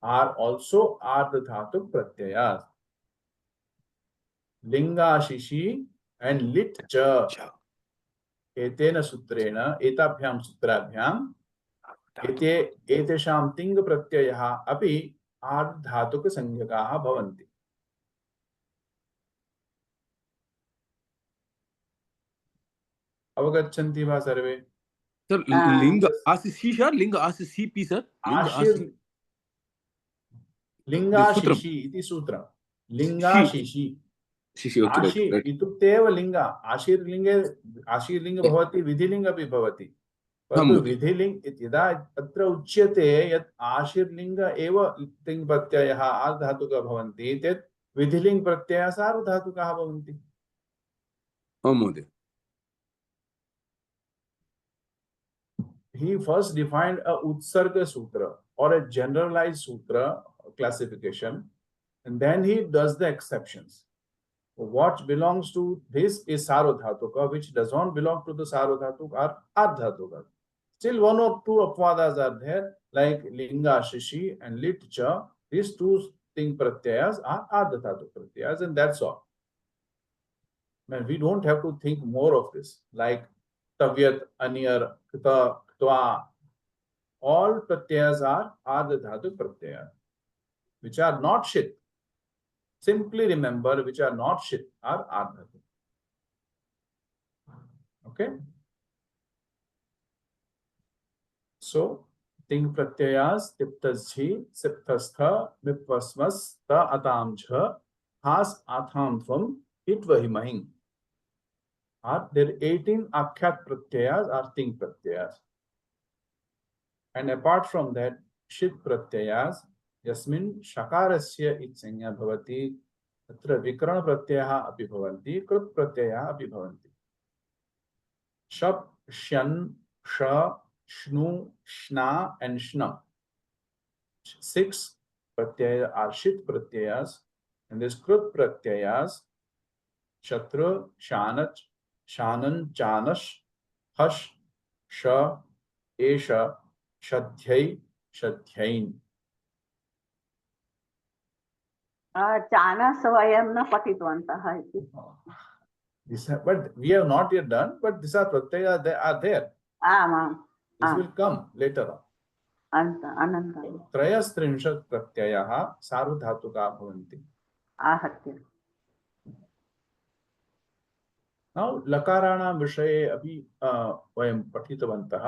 are also ardha dhatu pratyayas. Linga shishi and lit cha. एतेन सूत्रेण एताभ्यां सूत्राभ्याम् एतेषां तिङ् प्रत्ययः अपि आर् धातुक संज्ञकाः भवन्ति. अवगच्छन्ति वा सर्वे? Sir, linga asi sir, linga asi cp sir. आशीर् लिङ्गाशिषि इति सूत्रं. लिङ्गाशिषि आशी इत्युक्ते एव लिङ्ग. आशीर्लिङ्गे भवति, विधिलिङ्ग अपि भवति. परन्तु विधिलिङ्ग यदा अत्र उच्यते यत् आशीर्लिङ्ग एव तिङ् प्रत्ययः आर्धातुकः भवन्ति, तत् विधिलिङ्ग प्रत्ययः सार्वधातुकः भवन्ति. He first defined a utsarga sutra or a generalized sutra classification, and then he does the exceptions. What belongs to this is sarvadhatuka, which does not belong to the sarvadhatuka or ardhatuka. Still one or two apvadas are there, like linga shishi and lit cha. These two thing pratyayas are ardhatu pratyayas, and that's all. Man, we don't have to think more of this, like tavyat, aniyar, kta, twa. All pratyayas are ardhatu pratyayas, which are not shit. Simply remember, which are not shit are ardhatu. Okay? So, ting pratyayas tiptasjhi, siptastha, mipvasmas, ta atamjha, has athamtvam, itvahimahing. There are 18 akhyat pratyayas are ting pratyayas. And apart from that, shit pratyayas, यस्मिन् शकारस्य इत्संज्ञा भवति, तत्र विकरण प्रत्ययः अपि भवन्ति, कृत् प्रत्ययः अपि भवन्ति. शप, शन, श, shnu, shna, and shnam. 6 pratyayas are shit pratyayas, and this krut pratyayas, shatra, shanach, shanan, chanash, hash, sha, esha, shadhyai, shadhyain. Chance वयं न पठितवन्तः इति. But we have not yet done, but these are pratyayas, they are there. This will come later on. त्रयस्त्रिंशत् प्रत्ययाः सार्वधातुकाः भवन्ति. Now लकाराणां विषये अपि वयं पठितवन्तः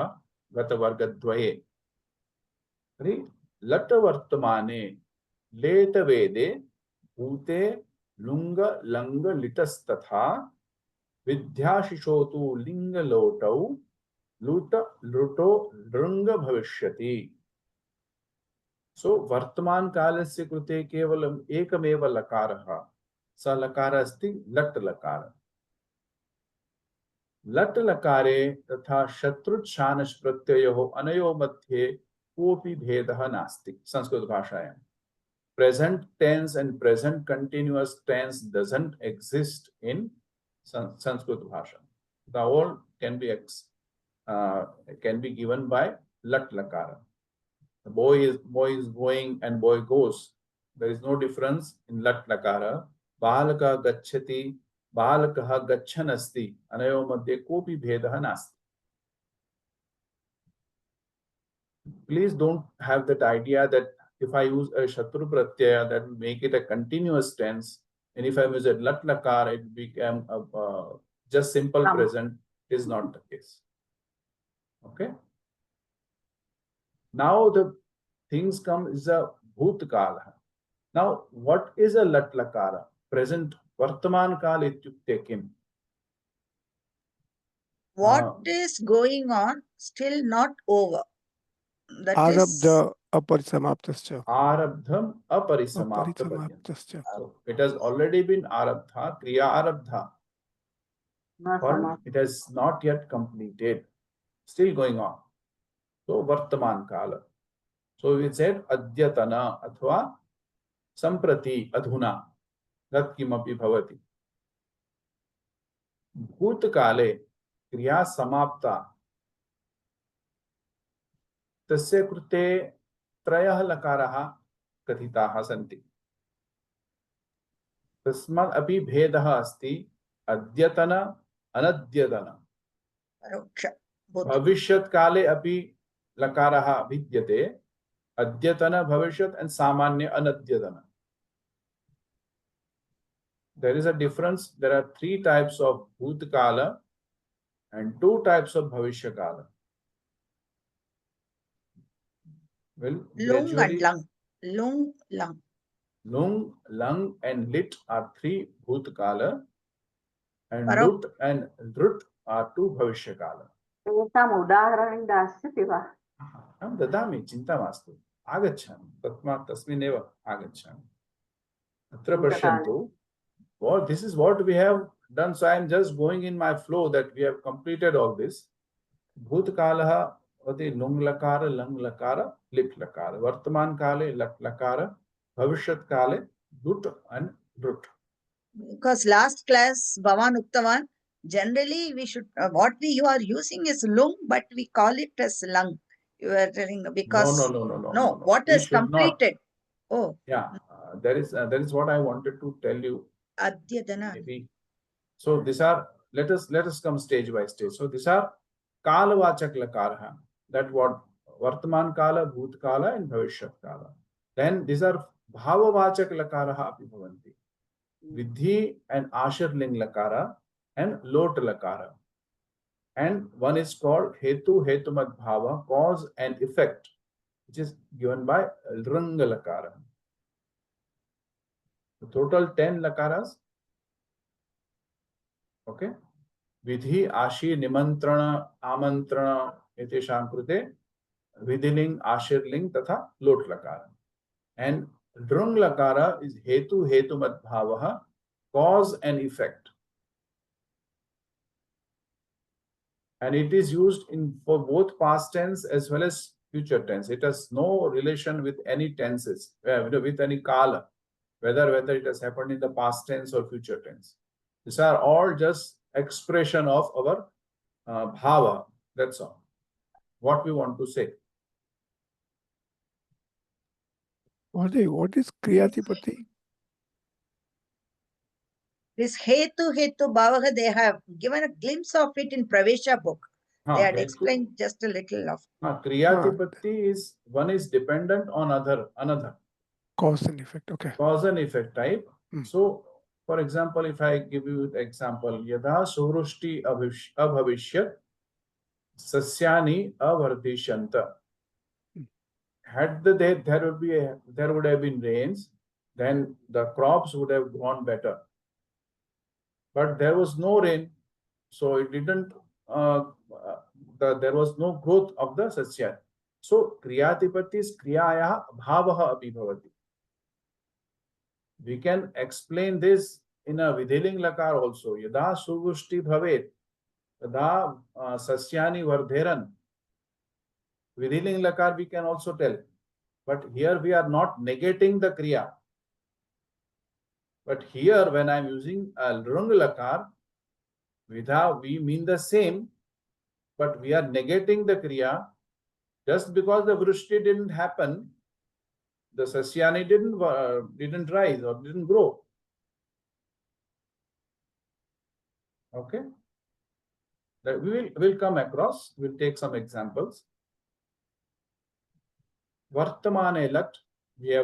गतवर्गद्वये. तर्हि लट् वर्तमाने लेट वेदे भूते लुंग लंग लिटस्तथा विद्याशिशोतु लिंग लोटौ लुट लुटो लृंग भविष्यति. सो वर्तमान कालस्य कृते केवलम् एकमेव लकारः, स लकारः अस्ति लट् लकारः. लट् लकारे तथा शत्रुत् शानश् प्रत्ययोः अनयोः मध्ये कोऽपि भेदः नास्ति संस्कृत भाषायां. Present tense and present continuous tense doesn't exist in Sanskrit Bhasha. The whole can be given by lat lakara. The boy is going and boy goes. There is no difference in lat lakara. Balaka gacchati, balakaha gacchanasti. Anayo madhye kopi bhedaha nasti. Please don't have that idea that if I use a shatru pratyaya, that will make it a continuous tense, and if I use a lat lakar, it become just simple present. Is not the case. Okay. Now the things come is a bhutkala. Now what is a lat lakara? Present vartaman kal ityukte kim. What is going on still not over? That Arabdha aparisamaptascha. Arabdham aparisamaptascha. So it has already been arabdha, kriya arabdha. But it has not yet completed. Still going on. So vartaman kala. So we said adyatana athva samprati adhuna. Tat kimapi bhavati. Bhutkale kriya samapta तस्य कृते त्रयः लकाराः कथिताः सन्ति। तस्मात् अपि भेदः अस्ति। अद्यतन अनद्यतन। परोक्ष both. भविष्यत्काले अपि लकारः भिद्यते। अद्यतन भविष्यत् and सामान्य अनद्यतन. There is a difference. There are 3 types of bhutkala and 2 types of bhavishyakala. Well, Lung gradually, and lung. Lung, lung. Lung, lung and lit are 3 bhutkala, and Parok- lut and drut are 2 bhavishyakala. तेषाम् उदाहरणं दास्यति वा? अहं ददामि, चिन्ता मास्तु, आगच्छामि, तस्मिन्नेव आगच्छामि। अत्र पश्यन्तु, this is what we have done, so I am just going in my flow that we have completed all this. Bhutkalah vati lung lakara, lang lakara, lip lakara. Vartaman kale lak lakara, bhavishyat kale lut and drut. Because last class, Bhavan Uktavan, generally we should, what you are using is lung, but we call it as lung. You are telling because No. what We is should not. completed? Oh, Yeah, that is what I wanted to tell you. Adyatana. Maybe. So these are, let us come stage by stage. So these are kalavachak lakara. That what Vartaman kala, Bhut kala and Bhavishyat kala. Then these are bhavavachak lakara api bhavanti. Vidhi and Ashirling lakara and Lot lakara. And one is called Hetu Hetumat Bhava, cause and effect, which is given by Ranga lakara. The total 10 lakaras. Okay. Vidhi, Ashi, Nimantrana, Amantrana, Etesham Krute, Vidhiling, Ashirling, Tatha, Lot Lakara. And Drung Lakara is Hetu, Hetumat Bhavaha, cause and effect. And it is used for both past tense as well as future tense. It has no relation with any tenses, with any kala, whether it has happened in the past tense or future tense. These are all just expression of our bhava. That's all. What we want to say. What is Kriyatipati? This Hetu Bhavaha, they have given a glimpse of it in Pravesha book. They had explained just a little of. Kriyatipati is one is dependent on another. Cause and effect. Okay. Cause and effect type. So, for example, if I give you the example, Yadha Surushti Abhavishyat Sasyani Avardishanta. Had there would have been rains, then the crops would have gone better. But there was no rain, so it didn't. There was no growth of the sasya. So Kriyatipati is Kriyaya Bhavaha api bhavati. We can explain this in a Vidhiling lakar also. Yada Sugushti Bhavet, Yada Sasyani Vardheran. Vidhiling lakar we can also tell. But here we are not negating the Kriya. But here when I am using a Rung lakar, we mean the same, but we are negating the Kriya. Just because the Vrishti didn't happen, the Sasyani didn't rise or didn't grow. Okay? That we'll come across. We'll take some examples. Vartamane lat, we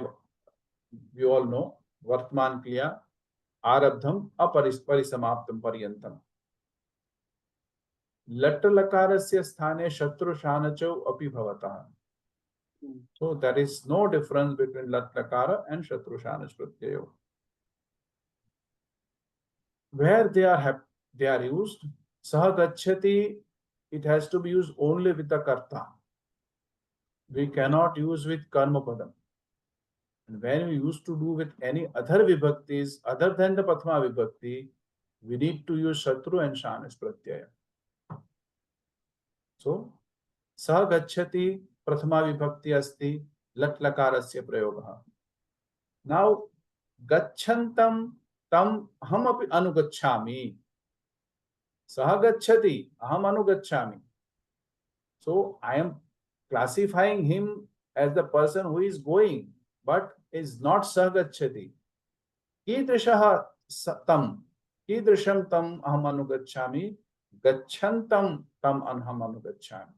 all know. Vartman kriya, arabdham aparisamaptam paryantam. Lat lakarasya sthane shatru shanacho api bhavataha. So there is no difference between lat lakara and shatru shanach pratyayo. Where they are used, saha gacchati, it has to be used only with the karta. We cannot use with karma padam. And when we used to do with any other vibhaktis other than the Prathama vibhakti, we need to use Shatru and Shanis Pratyaya. So, Sa Gacchati Prathama vibhakti asti Lat Lakarasya Prayogaha. Now, Gacchantam Tam Aham api Anugacchami. Saha Gacchati Aham Anugacchami. So, I am classifying him as the person who is going, but is not sagacchati. कीदृशः तं कीदृशं तम् अहम् अनुगच्छामि गच्छन्तं तम् अहम् अनुगच्छामि.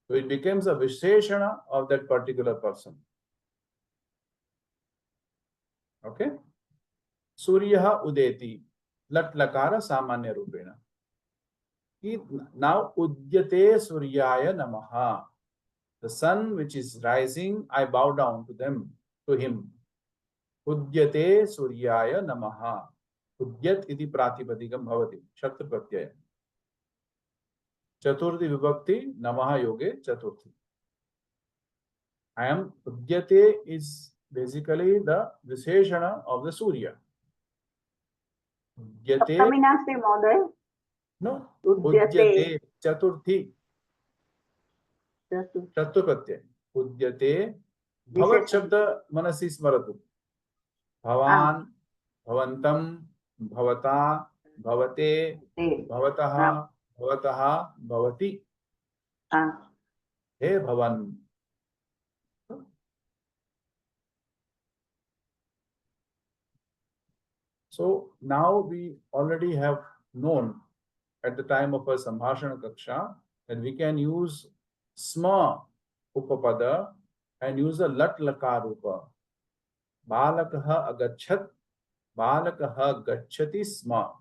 So it becomes a visheshana of that particular person. Okay. Suryah udeti, lat lakara samanya rupena. Now udyate suryaya namaha. The sun which is rising, I bow down to them, to him. उद्यते सूर्याय नमः. उद्यत इति प्रातिपदिकं भवति शक्त प्रत्यय. चतुर्थी विभक्ति नमः योगे चतुर्थी. I am udyate is basically the visheshana of the Surya. Udyate. सप्तमी नास्ति महोदय. No. उद्यते. उद्यते चतुर्थी. चतुर्थ प्रत्यय. उद्यते. भवत् शब्द मनसि स्मरतु. भवान, भवंतम, भवता, भवते, भवतः, भवतः, भवति. हे भवन. So now we already have known at the time of our Sambhashana Kaksha that we can use sma upapada and use a lat lakar rupa. Balakah agachat, balakah gacchati sma.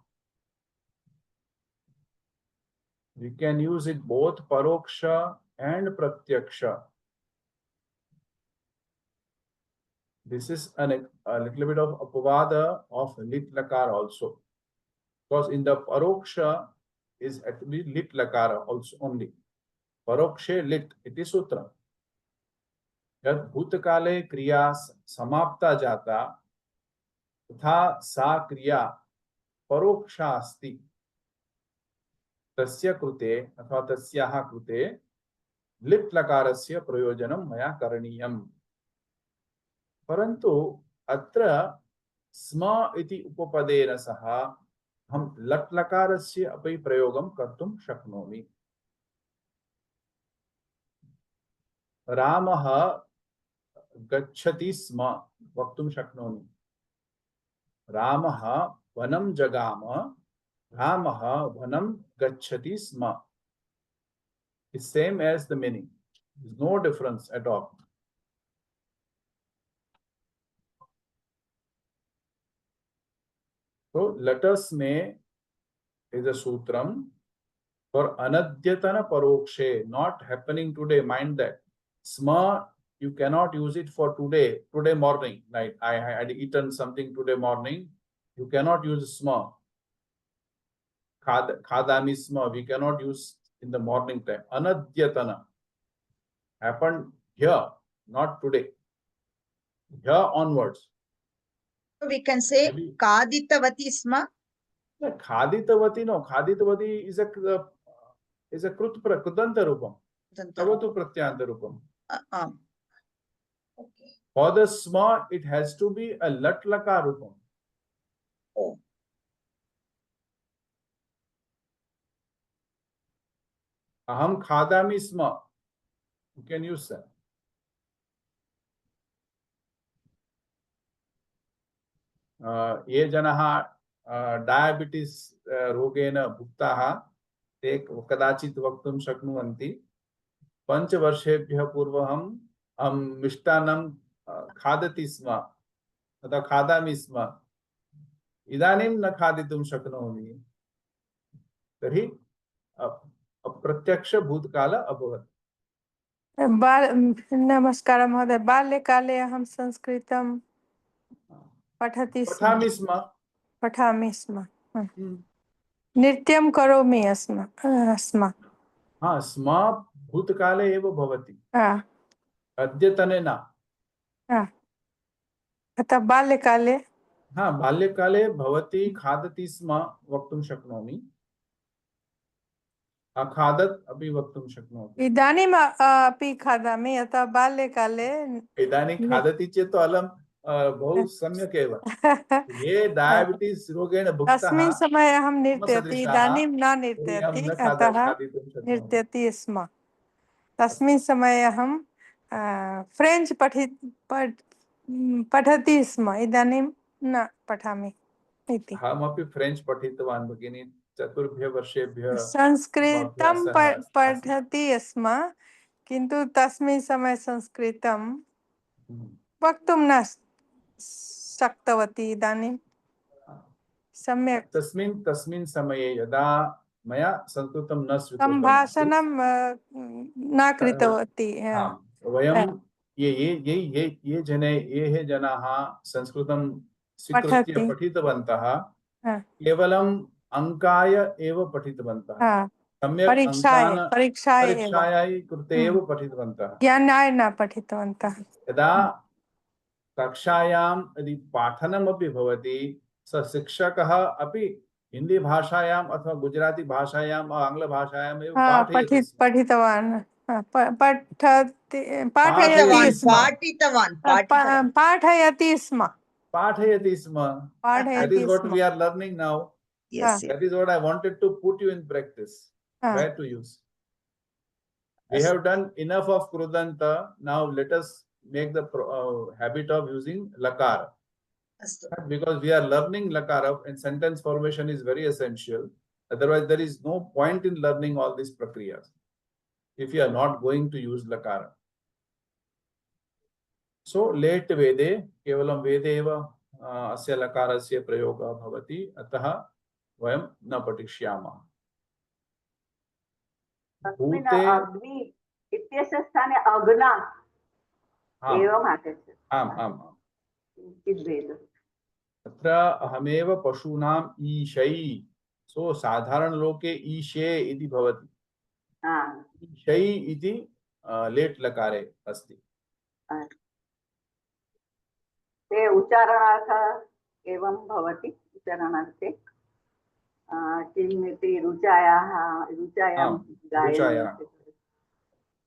We can use it both paroksha and pratyaksha. This is a little bit of apavada of lit lakar also. Because in the paroksha is actually lit lakara also only. Parokshe lit, it is sutra. यद भूतकाले क्रिया समाप्ता जाता तथा सा क्रिया परोक्षा अस्ति तस्य कृते अथवा तस्याः कृते लिट् लकारस्य प्रयोजनं मया करणीयम्. परन्तु अत्र स्म इति उपपदेन सह हम लट् लकारस्य अपि प्रयोगं कर्तुं शक्नोमि. रामः गच्छति स्म वक्तुं शक्नोमि. रामः वनं जगाम, रामः वनं गच्छति स्म. It's same as the meaning. There's no difference at all. So let us may is a sutram for anadyatana parokshe, not happening today. Mind that. Sma, you cannot use it for today morning. Like I had eaten something today morning. You cannot use sma. Khadami sma, we cannot use in the morning time. Anadyatana happened here, not today. Here onwards. So we can say kaditavati sma. Khaditavati, no. Khaditavati is a krudanta rupam. Tavatu pratyanta rupam. Okay. For the sma, it has to be a lat lakar rupam. Oh. Aham khadami sma. You can use that. ये जनाः diabetes रोगेण भुक्ताः ते कदाचित् वक्तुं शक्नुवन्ति 5 वर्षेभ्यः पूर्वम् अहं मिष्टान्नं खादति स्म अथवा खादामि स्म, इदानीं न खादितुं शक्नोमि. तर्हि अप्रत्यक्ष भूतकाल अभवत्. नमस्कारः महोदय. बाल्यकाले अहं संस्कृतं पठामि स्म. नृत्यं करोमि स्म. हाँ, स्म भूतकाले एव भवति, अद्यतने न. अतः बाल्यकाले. हाँ, बाल्यकाले भवती खादति स्म वक्तुं शक्नोमि. अखादत् अपि वक्तुं शक्नोमि. इदानीम् अपि खादामि. अतः बाल्यकाले. इदानीं खादति चेत् अलं बहु सम्यक् एव. ये डायबिटीज रोगेण भुक्ताः तस्मिन् समये अहं नृत्यति, इदानीं न नृत्यति, अतः नृत्यति स्म. तस्मिन् समये अहं फ्रेञ्च् पठति स्म, इदानीं न पठामि इति। अहमपि फ्रेञ्च् पठितवान् भगिनी, 4 वर्षेभ्यः संस्कृतं अभ्यासः आसीत्। पठति स्म, किन्तु तस्मिन् समये संस्कृतं वक्तुं न शक्तवती। इदानीं सम्यक् तस्मिन् समये यदा मया संस्कृतं न स्वीकृतम् सम्भाषणं न कृतवती। वयं ये जनाः संस्कृतं स्वीकृत्य पठितवन्तः केवलम् अङ्काय एव पठितवन्तः, सम्यक् परीक्षायै कृते एव पठितवन्तः, ज्ञानाय न पठितवन्तः। यदा कक्षायां यदि पाठनमपि भवति, स शिक्षकः अपि हिंदी भाषायाम् अथवा गुजराती भाषायाम् आङ्ग्लभाषायाम् एव पठितवान् पाठयति स्म। That is what we are learning now. Yes, that is what I wanted to put you in practice. Where to use. We have done enough of Krudanta. Now let us make the habit of using Lakara. Because we are learning Lakara and sentence formation is very essential. Otherwise, there is no point in learning all these prakriyas if you are not going to use Lakara. So, late Vede, kevalam Vede eva asya Lakarasya prayoga bhavati, ataha vayam na patishyama. अग्नि इत्यस्य स्थाने अग्ना एवम् आगच्छति। आम् आम् आम्। किञ्चित् भेदः। अत्र अहमेव पशूनाम् ईशै, सो साधारण लोके ईशे इति भवति। ईशै इति लेट् लकारे अस्ति। ते उच्चारणार्थ एवं भवति। उच्चारणार्थे किमिति रुचायां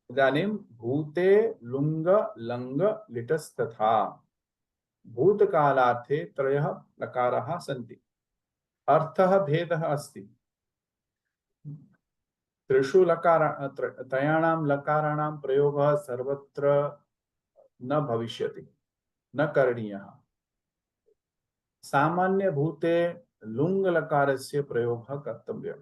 इदानीं भूते लुङ्ग लङ्ग लिटस्तथा भूतकालार्थे त्रयः लकाराः सन्ति। अर्थः भेदः अस्ति। त्रयाणां लकाराणां प्रयोगः सर्वत्र न भविष्यति, न करणीयः। सामान्य भूते लुंग लकारस्य प्रयोगः कर्तव्यः।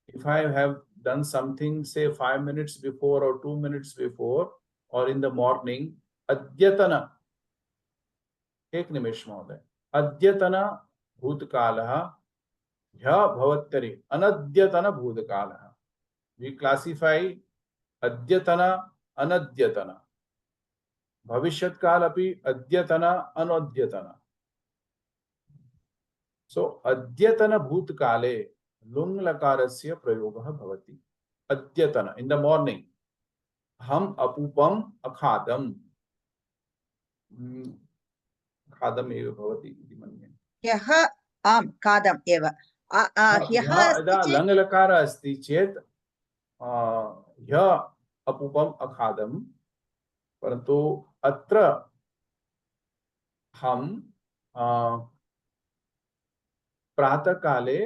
If I have done something, say 5 minutes before or 2 minutes before or in the morning, अद्यतन, एक निमिष महोदय, अद्यतन भूतकालः ह्यः भवत्यरि अनद्यतन भूतकालः। We classify अद्यतन अनद्यतन, भविष्यत्काल अपि अद्यतन अनद्यतन। So अद्यतन भूतकाले लुङ् लकारस्य प्रयोगः भवति। अद्यतन, in the morning, हम अपूपम अखादम, खादम एव भवति इति मन्ये। ह्यः आम् खादम् एव। यदा लङ् लकार अस्ति चेत् ह्यः अपूपम अखादम, परन्तु अत्र हम प्रातःकाले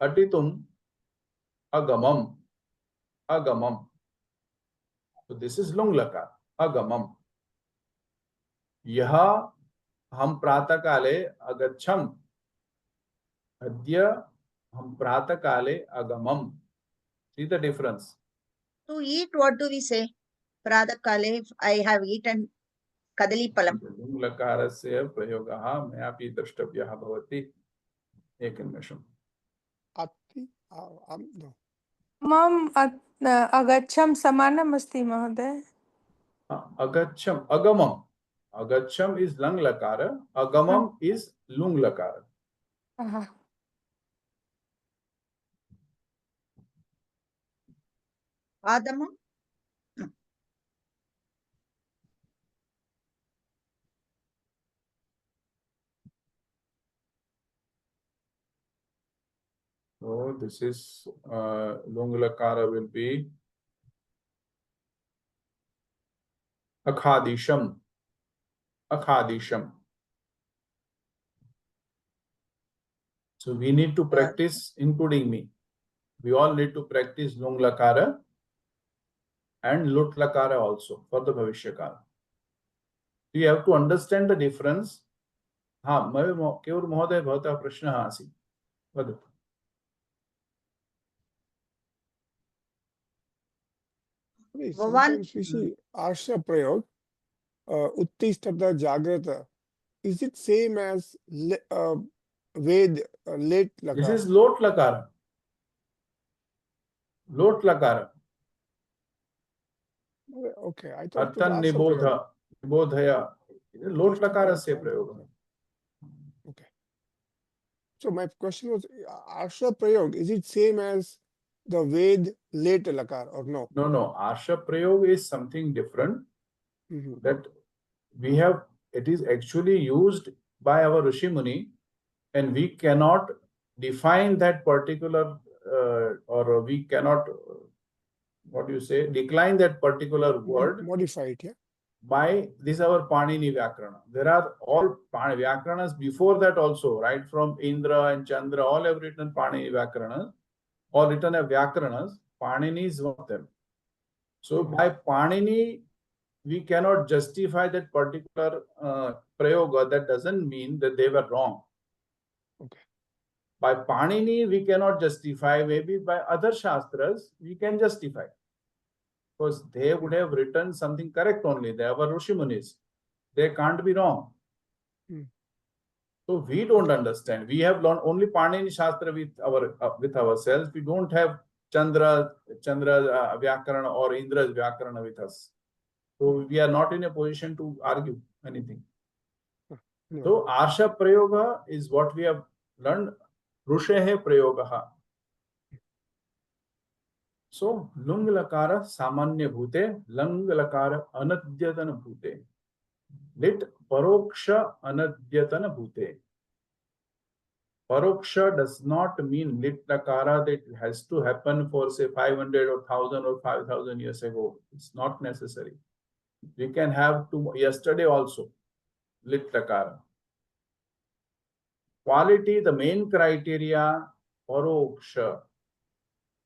अटितुम् अगमम्, अगमम्। So this is लुङ् लकार, अगमम्। यः हम प्रातःकाले अगच्छम्, अद्य हम प्रातःकाले अगमम्। See the difference. To eat, what do we say? प्रातःकाले I have eaten कदलीफलम्। लुङ् लकारस्य प्रयोगः मयापि द्रष्टव्यः भवति। एकनिमिषम्। मम अगच्छम् समानम् अस्ति महोदय। अगच्छम्, अगमम्। अगच्छम् is लङ् लकार, अगमम् is लुङ् लकार। आदमम् So this is lung lakara will be akhadisham, akhadisham. So we need to practice, including me. we all need to practice lung lakara and lut lakara also for the bhavishya kala. You have to understand the difference. हाँ, केवल महोदय भवतः प्रश्नः आसीत्, वदतु। Sometimes we see Arsha Prayog, Uttishtha Jagrata. Is it same as Ved, late lakara? This is lot lakara. Lot lakara. Okay, I thought it was Arthan Arsha Prayog. nibodhaya. Lot lakara se prayog. Okay. So my question was, Arsha Prayog, is it same as the Ved late lakar or no? No, no. Arsha prayog is something different. That we have, it is actually used by our Rishi Muni, and we cannot define that particular or we cannot, what do you say, decline that particular word. Modify it, yeah. By this our Panini Vyakarana. There are all Vyakaranas before that also, right? From Indra and Chandra, all have written Panini Vyakaranas, all written as Vyakaranas. Panini is one of them. So by Panini, we cannot justify that particular prayoga. That doesn't mean that they were wrong. Okay. By Panini, we cannot justify. Maybe by other Shastras, we can justify. Because they would have written something correct only. They are Rishi Munis. They can't be wrong. So we don't understand. We have learned only Panini Shastra with ourselves. We don't have Chandra Vyakarana or Indra's Vyakarana with us. So we are not in a position to argue anything. So Arsha Prayoga is what we have learned. Rushehe Prayogaha. So lung lakara samanya bhute, lung lakara anadyatana bhute. Lit paroksha anadyatana bhute. Paroksha does not mean lit lakara that it has to happen for say 500 or 1000 or 5000 years ago. It's not necessary. We can have yesterday also lit lakara. Quality, the main criteria, paroksha.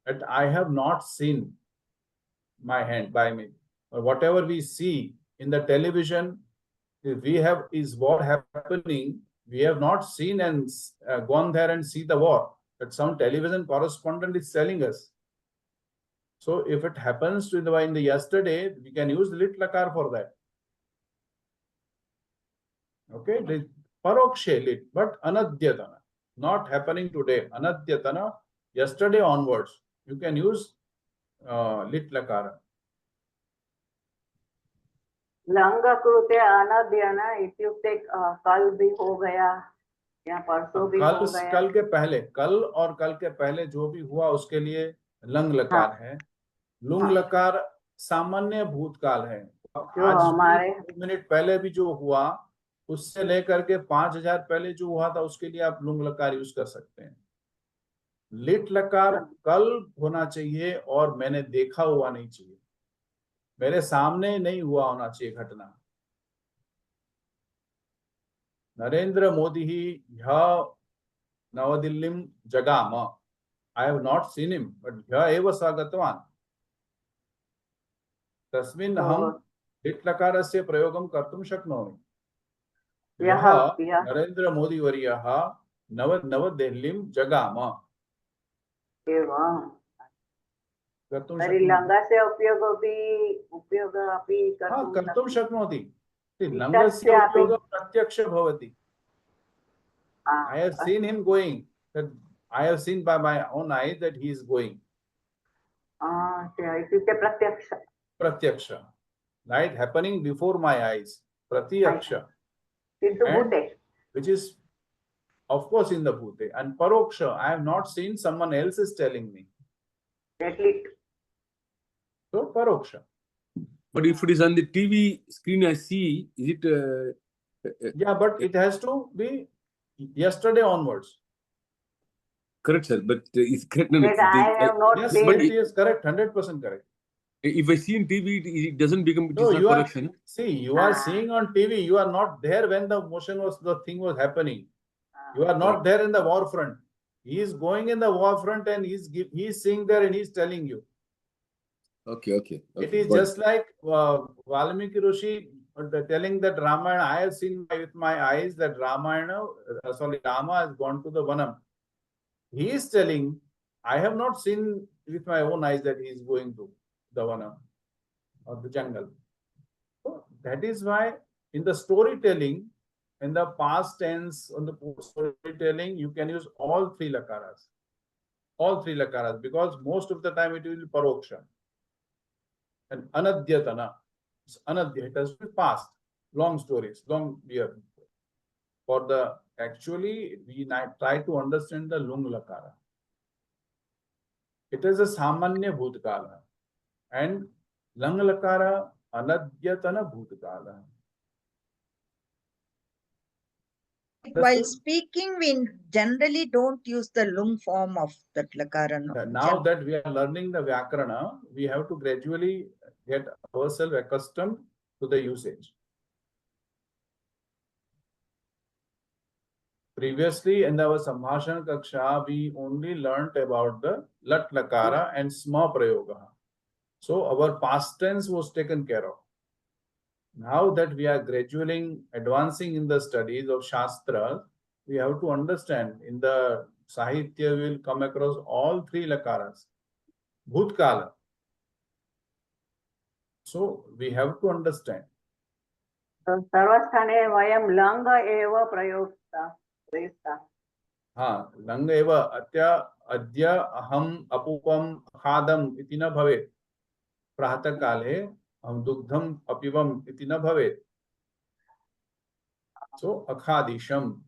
That I have not seen my hand by me. Or whatever we see in the television, is war happening. We have not seen and gone there and see the war. But some television correspondent is telling us. So if it happens in the yesterday, we can use lit lakar for that. Okay, the parokshe lit, but anadyatana, not happening today. Anadyatana, yesterday onwards. You can use lit lakara. Lung कृते अनद्यना इत्युक्ते कल भी हो गया या परसों भी हो गया। कल के पहले, कल और कल के पहले जो भी हुआ उसके लिए लंग लकार है। लुंग लकार सामान्य भूतकाल है। आज हमारे 2 मिनट पहले भी जो हुआ उससे लेकर के 5000 पहले जो हुआ था उसके लिए आप लुंग लकार यूज कर सकते हैं। लिट लकार कल होना चाहिए और मैंने देखा हुआ नहीं चाहिए, मेरे सामने नहीं हुआ होना चाहिए घटना। नरेंद्र मोदी ही यह नवदिल्लीं जगाम, I have not seen him, but यह एव स गतवान्। तस्मिन् अहं लिट् लकारस्य प्रयोगं कर्तुं शक्नोमि। यः नरेंद्र मोदी वर्यः नवदिल्लीं जगाम। लङ्गस्य उपयोग अपि कर्तुं शक्नोति। लङ्गस्य उपयोगः प्रत्यक्ष भवति। I have seen him going. That I have seen by my own eyes that he is going. इत्युक्ते प्रत्यक्ष, right, happening before my eyes. Pratyaksha. Which is of course in the bhute. And paroksha, I have not seen, someone else is telling me. So paroksha. But if it is on the TV screen I see, is it? Yeah, but it has to be yesterday onwards. Correct, sir. But it's correct. But I have not yes, seen. but it is correct, 100% correct. If I see in TV, it doesn't become. It No, is not you are correction. see. You are seeing on TV. You are not there when the thing was happening. You are not there in the war front. He is going in the war front and he is seeing there and he is telling you. Okay. It is just like Valmiki Rishi telling that Ramayana, I have seen with my eyes that Rama has gone to the Vanam. He is telling, I have not seen with my own eyes that he is going to the Vanam or the jungle. So that is why in the storytelling, in the past tense, on the storytelling, you can use all three lakaras. All three lakaras, because most of the time it will be paroksha. And anadyatana. Anadya, it has to be past. Long stories, long year. For the, actually, we try to understand the lung lakara. It is a samanya bhutkala. And lung lakara, anadyatana bhutkala. While speaking, we generally don't use the lung form of that lakara. No? Now that we are learning the Vyakarana, we have to gradually get ourselves accustomed to the usage. Previously, in our Sambhashana Kaksha, we only learnt about the Lat Lakara and Sma Prayoga. So our past tense was taken care of. Now that we are gradually advancing in the studies of Shastra, we have to understand in the Sahitya we will come across all three lakaras. Bhutkala. So we have to understand. सर्वस्थाने वयं लङ् एव प्रयुक्ता हाँ, लङ् एव अद्य अहम् अपूपम् खादम् इति न भवेत्. प्रातः काले अहं दुग्धम् अपिबम् इति न भवेत्. So अखादिशम्.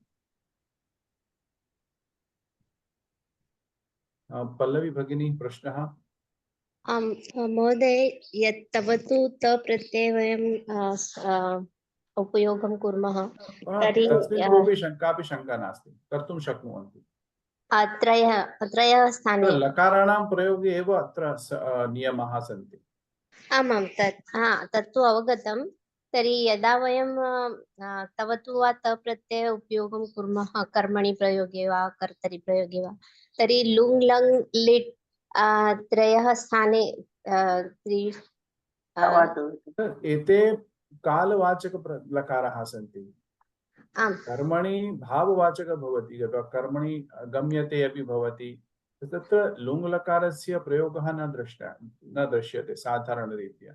पल्लवी भगिनी प्रश्नः. महोदय यत् तवतु त प्रत्यये वयं उपयोगं कुर्मः तर्हि तस्मिन् कोऽपि शङ्कापि शङ्का नास्ति, कर्तुं शक्नुवन्ति. अत्रयः स्थाने लकाराणां प्रयोगे एव अत्र नियमाः सन्ति. आमां तत्तु अवगतं. तर्हि यदा वयं तवतु वा त प्रत्यय उपयोगं कुर्मः कर्मणि प्रयोगे वा कर्तरि प्रयोगे वा तर्हि लुङ् लङ् लिट् त्रयः स्थाने एते कालवाचक लकाराः सन्ति. कर्मणि भाववाचक भवति, कर्मणि गम्यते अपि भवति. तत्र लुङ् लकारस्य प्रयोगः न दृश्यते साधारणरीत्या.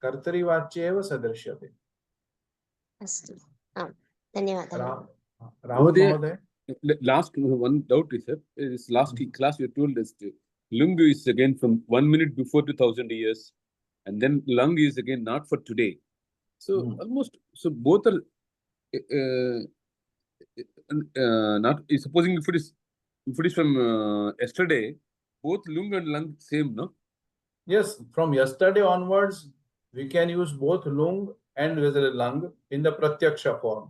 कर्तरिवाच्ये एव स दृश्यते. अस्तु, धन्यवादः. राहुल महोदय. Last one doubt is, sir, is last class you told us lung is again from 1 minute before 2000 years, and then lung is again not for today. So almost, so both are not. Supposing if it is from yesterday, both lung and lung same, no? Yes, from yesterday onwards, we can use both lung and lung in the pratyaksha form,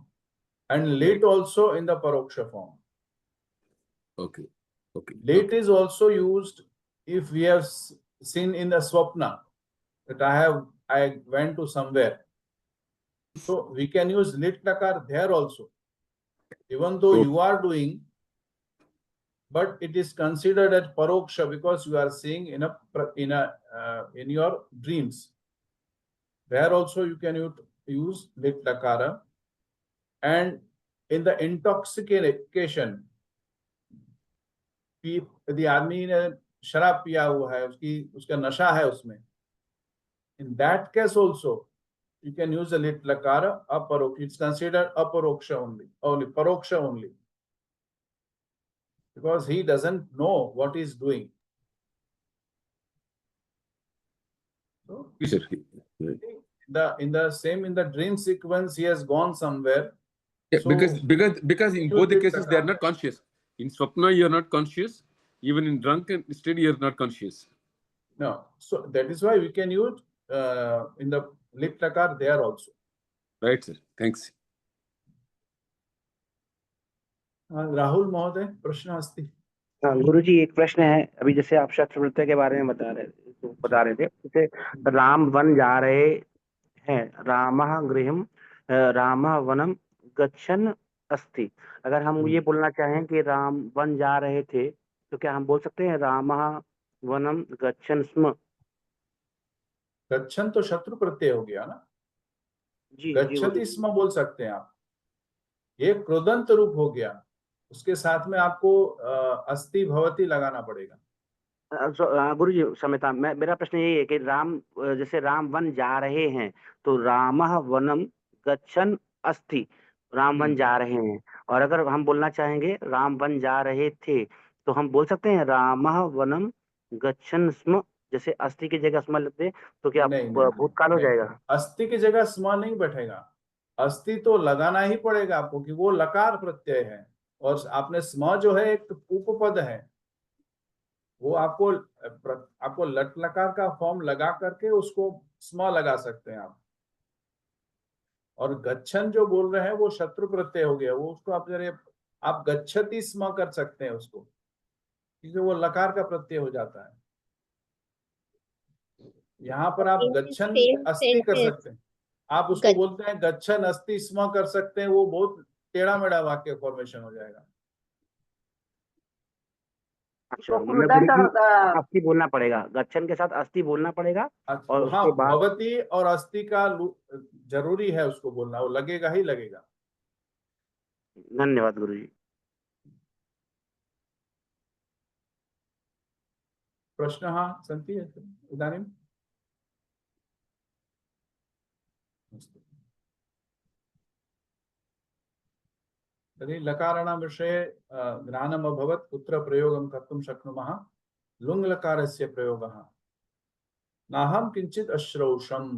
and lit also in the paroksha form. Okay. Lit is also used if we have seen in the swapna that I went to somewhere. So we can use lit lakar there also, even though you are doing, but it is considered as paroksha because you are seeing in your dreams. There also you can use lit lakara. And in the intoxication, यदि आदमी ने शराब पिया हुआ है, उसका नशा है उसमें, in that case also you can use a lit lakara aparoksha. It's considered aparoksha only paroksha only, because he doesn't know what he's doing. So in the dream sequence, he has gone somewhere. Yeah, so because in both the cases they are not conscious. In swapna you are not conscious. Even in drunken state you are not conscious. No, so that is why we can use in the lit lakar there also. Right, sir. Thanks. Rahul महोदय प्रश्न अस्ति. गुरुजी एक प्रश्न है. अभी जैसे आप शस्त्र प्रत्यय के बारे में बता रहे थे, जैसे राम वन जा रहे हैं, रामः गृहं रामः वनं गच्छन् अस्ति। अगर हम ये बोलना चाहें कि राम वन जा रहे थे, तो क्या हम बोल सकते हैं रामः वनम गच्छन् स्म? गच्छन् तो शत्रु प्रत्यय हो गया ना, जी गच्छति स्म बोल सकते हैं आप, ये कृदंत रूप हो गया, उसके साथ में आपको अस्ति भवति लगाना पड़ेगा। गुरु जी क्षम्यता, मेरा प्रश्न यही है कि राम जैसे राम वन जा रहे हैं, तो रामः वनम गच्छन् अस्ति, राम वन जा रहे हैं। और अगर हम बोलना चाहेंगे राम वन जा रहे थे, तो हम बोल सकते हैं रामः वनम गच्छन् स्म, जैसे अस्ति की जगह स्म लिख दे तो क्या भूतकाल हो जाएगा? अस्ति की जगह स्म नहीं बैठेगा, अस्ति तो लगाना ही पड़ेगा आपको, कि वो लकार प्रत्यय है, और आपने स्म जो है एक उपपद है, वो आपको लट लकार का फॉर्म लगा करके उसको स्म लगा सकते हैं आप। और गच्छन जो बोल रहे हैं वो शत्रु प्रत्यय हो गया, वो उसको आप गच्छति स्म कर सकते हैं उसको, क्योंकि वो लकार का प्रत्यय हो जाता है। यहाँ पर आप गच्छन अस्ति कर सकते हैं, आप उसको बोलते हैं गच्छन अस्ति स्म कर सकते हैं, वो बहुत टेढ़ा मेढ़ा वाक्य फॉर्मेशन हो जाएगा। अच्छा, अस्थि बोलना पड़ेगा, गच्छन के साथ अस्थि बोलना पड़ेगा। और हाँ, उसके बाद भवति और अस्थि का जरूरी है उसको बोलना, वो लगेगा ही लगेगा। धन्यवाद गुरु जी। प्रश्नः सन्ति इदानीं? तर्हि लकाराणां विषये ज्ञानम् अभवत्, कुत्र प्रयोगं कर्तुं शक्नुमः। लुङ्लकारस्य प्रयोगः। नाहं किञ्चित् अश्रौषम्।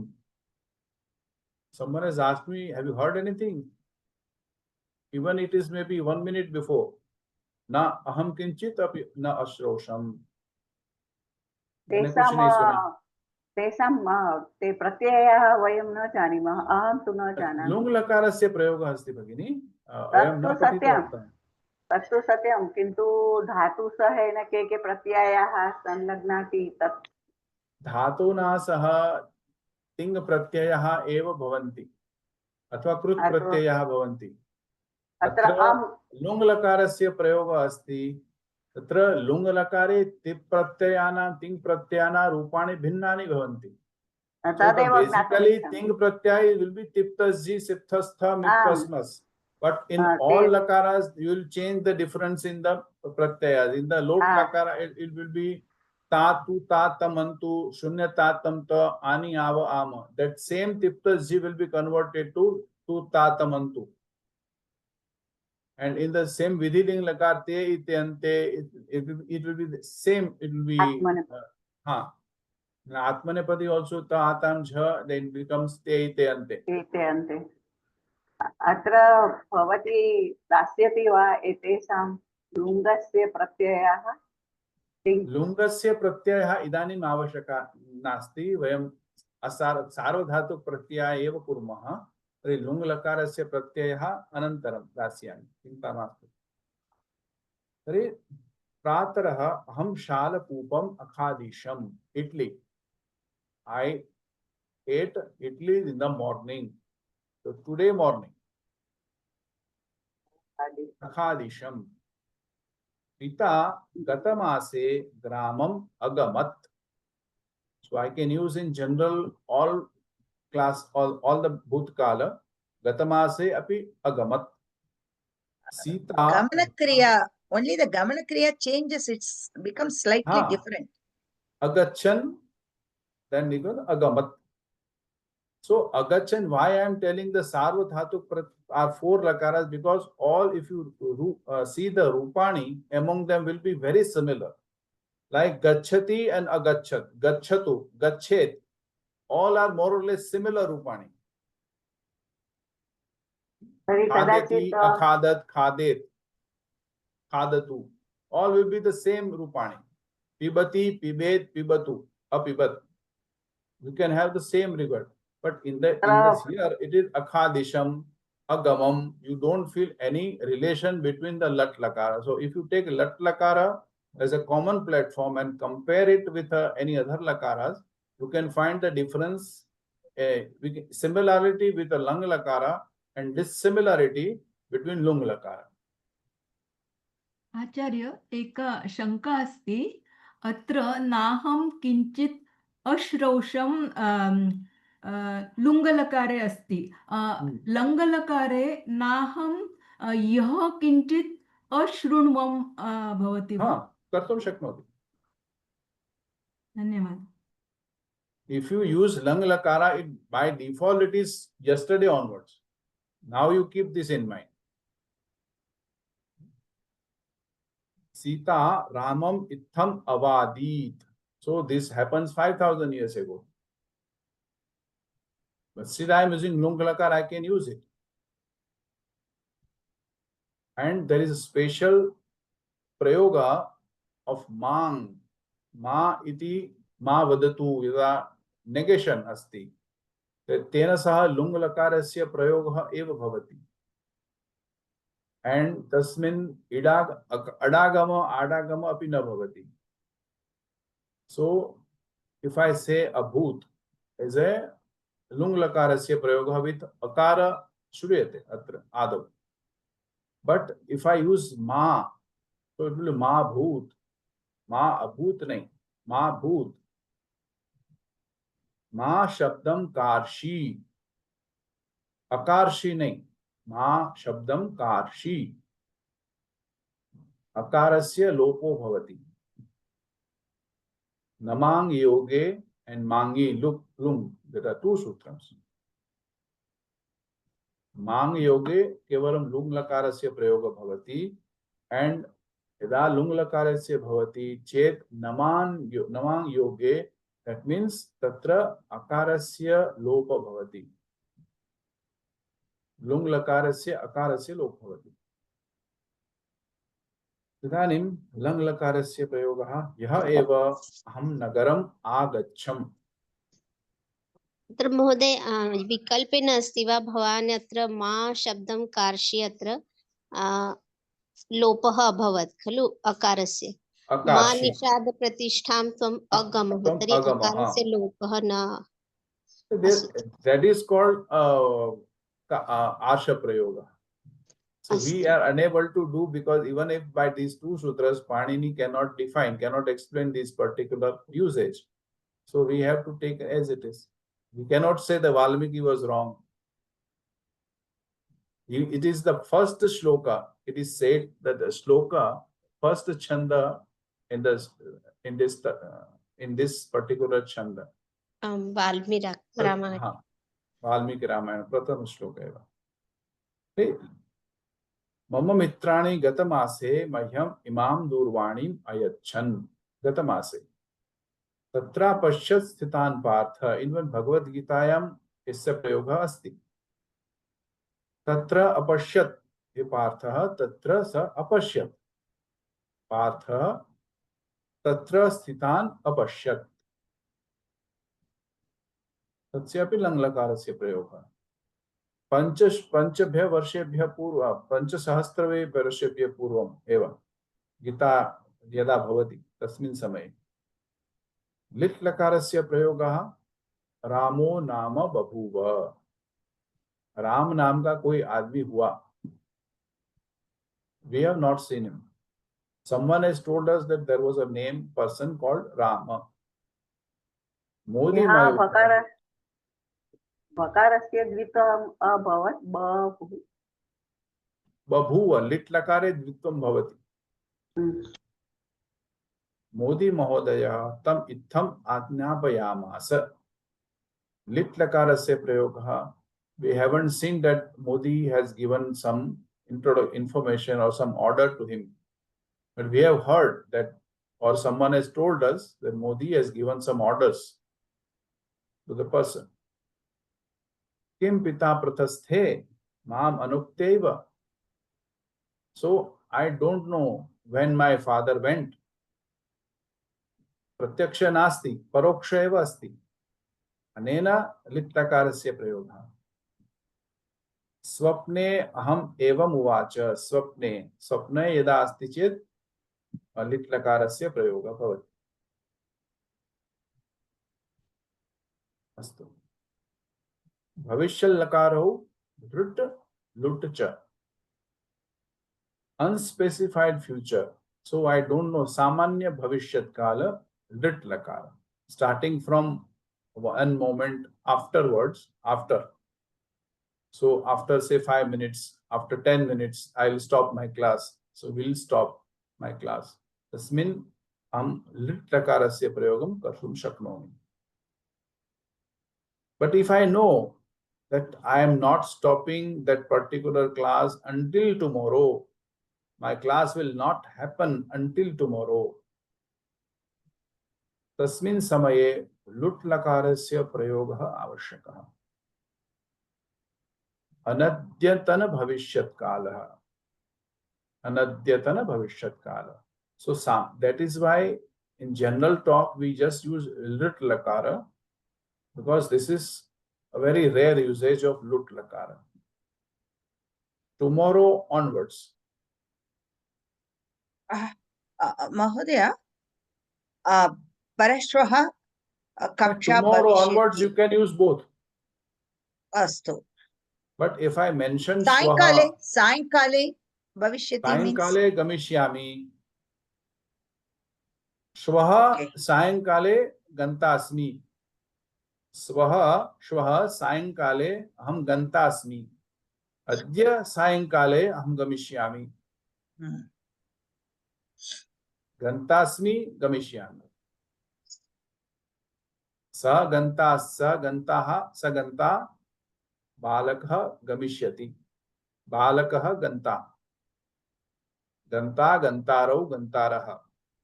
Someone has asked me, have you heard anything? Even it is maybe 1 minute before. Na aham kinchit api na ashrosham. तेषां ते प्रत्ययः वयं न जानीमः, अहं तु न जानामि। लुङ् लकारस्य प्रयोगः अस्ति भगिनी, तत्तु सत्यं, किन्तु धातु सहेन के प्रत्ययाः संलग्नाति तत् धातुना सह तिङ् प्रत्ययः एव भवन्ति अथवा कृत् प्रत्ययः भवन्ति। अत्र लुङ् लकारस्य प्रयोगः अस्ति, तत्र लुङ् लकारे तिप् प्रत्ययानां तिङ् प्रत्ययानां रूपाणि भिन्नानि भवन्ति। Basically तिङ् प्रत्यय will be tiptasji sipthastha mitpasmas, but in all lakaras you will change the difference in the pratyayas. In the lot lakara it will be tatu tatamantu shunya tatamta ani ava ama. That same tiptasji will be converted to tatamantu. And in the same vidhiling lakar te ityante, it will be the same. It will be atmanepadi also ta atam jha, then it becomes te ityante. अत्र भवति दास्यति वा एतेषां लुङ्गस्य प्रत्ययः? लुङ्गस्य प्रत्ययः इदानीम् आवश्यकः नास्ति, वयं सार्वधातुक प्रत्ययः एव कुर्मः। तर्हि लुङ् लकारस्य प्रत्ययः अनन्तरं दास्यामि, चिन्ता मास्तु। तर्हि प्रातरः अहं शालकूपम् अखादिशम्, idli. I ate idli in the morning. So today morning. Akhadisham. Pita gatamase gramam agamat. So I can use in general all the bhutkala. Gatamase api agamat. Sita. Gamana kriya. Only the gamana kriya changes. It becomes slightly different. Agachan. Then we go agamat. So agachan, why I am telling the sarvadhatuk are 4 lakaras, because all, if you see the rupani, among them will be very similar. Like gachati and agachat, gachatu, gachet, all are more or less similar rupani. Khadati, akhadat, khadet, khadatu, all will be the same rupani. Pibati, pibet, pibatu, apibat. You can have the same regard. But in this here, it is akhadisham, agamam. You don't feel any relation between the lat lakara. So if you take lat lakara as a common platform and compare it with any other lakaras, you can find the difference, similarity with the lung lakara and dissimilarity between लुङ् लकार? आचार्य एका शङ्का अस्ति अत्र नाहं किञ्चित् अश्रौषं लुङ्गलकारे अस्ति लङ्गलकारे नाहं यः किञ्चित् अशृण्वं भवति वा? कर्तुं शक्नोति. धन्यवादः. If you use lung lakara, it by default it is yesterday onwards. Now you keep this in mind. Sita Ramam Itham Avadit. So this happens 5,000 years ago. But still I am using lung lakara, I can use it. And there is a special prayoga of mang. Ma iti ma vadatu yada negation asti. तेन सह लुङ् लकारस्य प्रयोगः एव भवति. And तस्मिन् अडागम आडागम अपि न भवति. So if I say abhut is a लुङ् लकारस्य प्रयोगः with akara श्रूयते अत्र आदौ. But if I use ma, so it will be ma bhut. Ma abhut nahi, ma bhut. Ma shabdam karshi. Akarshi nahi. Ma shabdam karshi. Akarasya lopo bhavati. Namang yoge and mangi lung. There are two sutrams. Mang yoge kevalam lung lakarasya prayoga bhavati. And यदा लुङ् लकारस्य भवति चेत नमां योगे, that means तत्र अकारस्य लोप भवति. लुङ् लकारस्य अकारस्य लोप भवति. इदानीं लङ् लकारस्य प्रयोगः यः एव अहं नगरम् आगच्छम्. अत्र महोदय विकल्पेन अस्ति वा भवान् अत्र मा शब्दं कार्षि अत्र लोपः अभवत् खलु अकारस्य. मा निषाद प्रतिष्ठां त्वम् अगमः, तर्हि अकारस्य लोपः न. That is called Asha Prayoga. So we are unable to do, because even if by these two sutras Panini cannot define, cannot explain this particular usage. So we have to take it as it is. We cannot say the Valmiki was wrong. It is the first shloka. It is said that the shloka, first chanda in this particular chanda. Valmiki Ramayana. Valmiki Ramayana, pratham shloka eva. Mama mitrani gatamase mahyam imam durvanim ayachan. Gatamase. Tatra pashyat sthitan partha. Even Bhagavad Gitayam issa prayoga asti. Tatra apashyat. ये पार्थः तत्र स अपश्यत्. पार्थः तत्र स्थितान् अपश्यत्. तस्यापि लङ् लकारस्य प्रयोगः. पंचभ्यः वर्षेभ्यः पूर्वं, 5,000 वर्षेभ्यः पूर्वम् एव गीता यदा भवति तस्मिन् समये लिट् लकारस्य प्रयोगः रामो नाम बभूव. राम नाम का कोई आदमी हुआ. We have not seen him. Someone has told us that there was a name person called Rama. Modi बकारस्य द्वित्वम् अभवत् बभूव. लिट् लकारे द्वित्वं भवति. मोदी महोदयः तम् इत्थम् आज्ञापयामास. लिट् लकारस्य प्रयोगः. We haven't seen that Modi has given some information or some order to him, but we have heard that, or someone has told us that Modi has given some orders to the person. Kim pita prathasthe mam anukteva. So I don't know when my father went. Pratyaksha nasti, paroksha eva asti. Anena लिट् लकारस्य प्रयोगः. स्वप्ने अहम एवं उवाच. स्वप्ने, स्वप्ने यदा अस्ति चेत् लिट् लकारस्य प्रयोगः भवति. अस्तु. भविष्य लकारौ धृट् लुट् च. unspecified future. So I don't know. Samanya bhavishyat kala lit lakara. Starting from one moment afterwards, after. So after say 5 minutes, after 10 minutes, I will stop my class. So we'll stop my class. Tasmin am lit lakarasya prayogam kartum shaknomi. But if I know that I am not stopping that particular class until tomorrow, my class will not happen until tomorrow. Tasmin samaye lut lakarasya prayogah avashyakah. Anadyatana bhavishyat kala. Anadyatana bhavishyat kala. So that is why in general talk we just use lut lakara, because this is a very rare usage of lut lakara. Tomorrow onwards. Mahodaya, Parashvaha Kaksha Tomorrow onwards Bhavishyati. you can use both. Astu. But if I mention Sainkale, Sainkale Bhavishyati means. Sainkale Gamishyami. Shvaha Sainkale Gantasmi. Shvaha Sainkale Aham Gantasmi. Adya Sainkale Aham Gamishyami. Gantasmi Gamishyami. Sa gantaha sa ganta balakha gamishyati. Balakha ganta. Ganta gantaro gantaraha.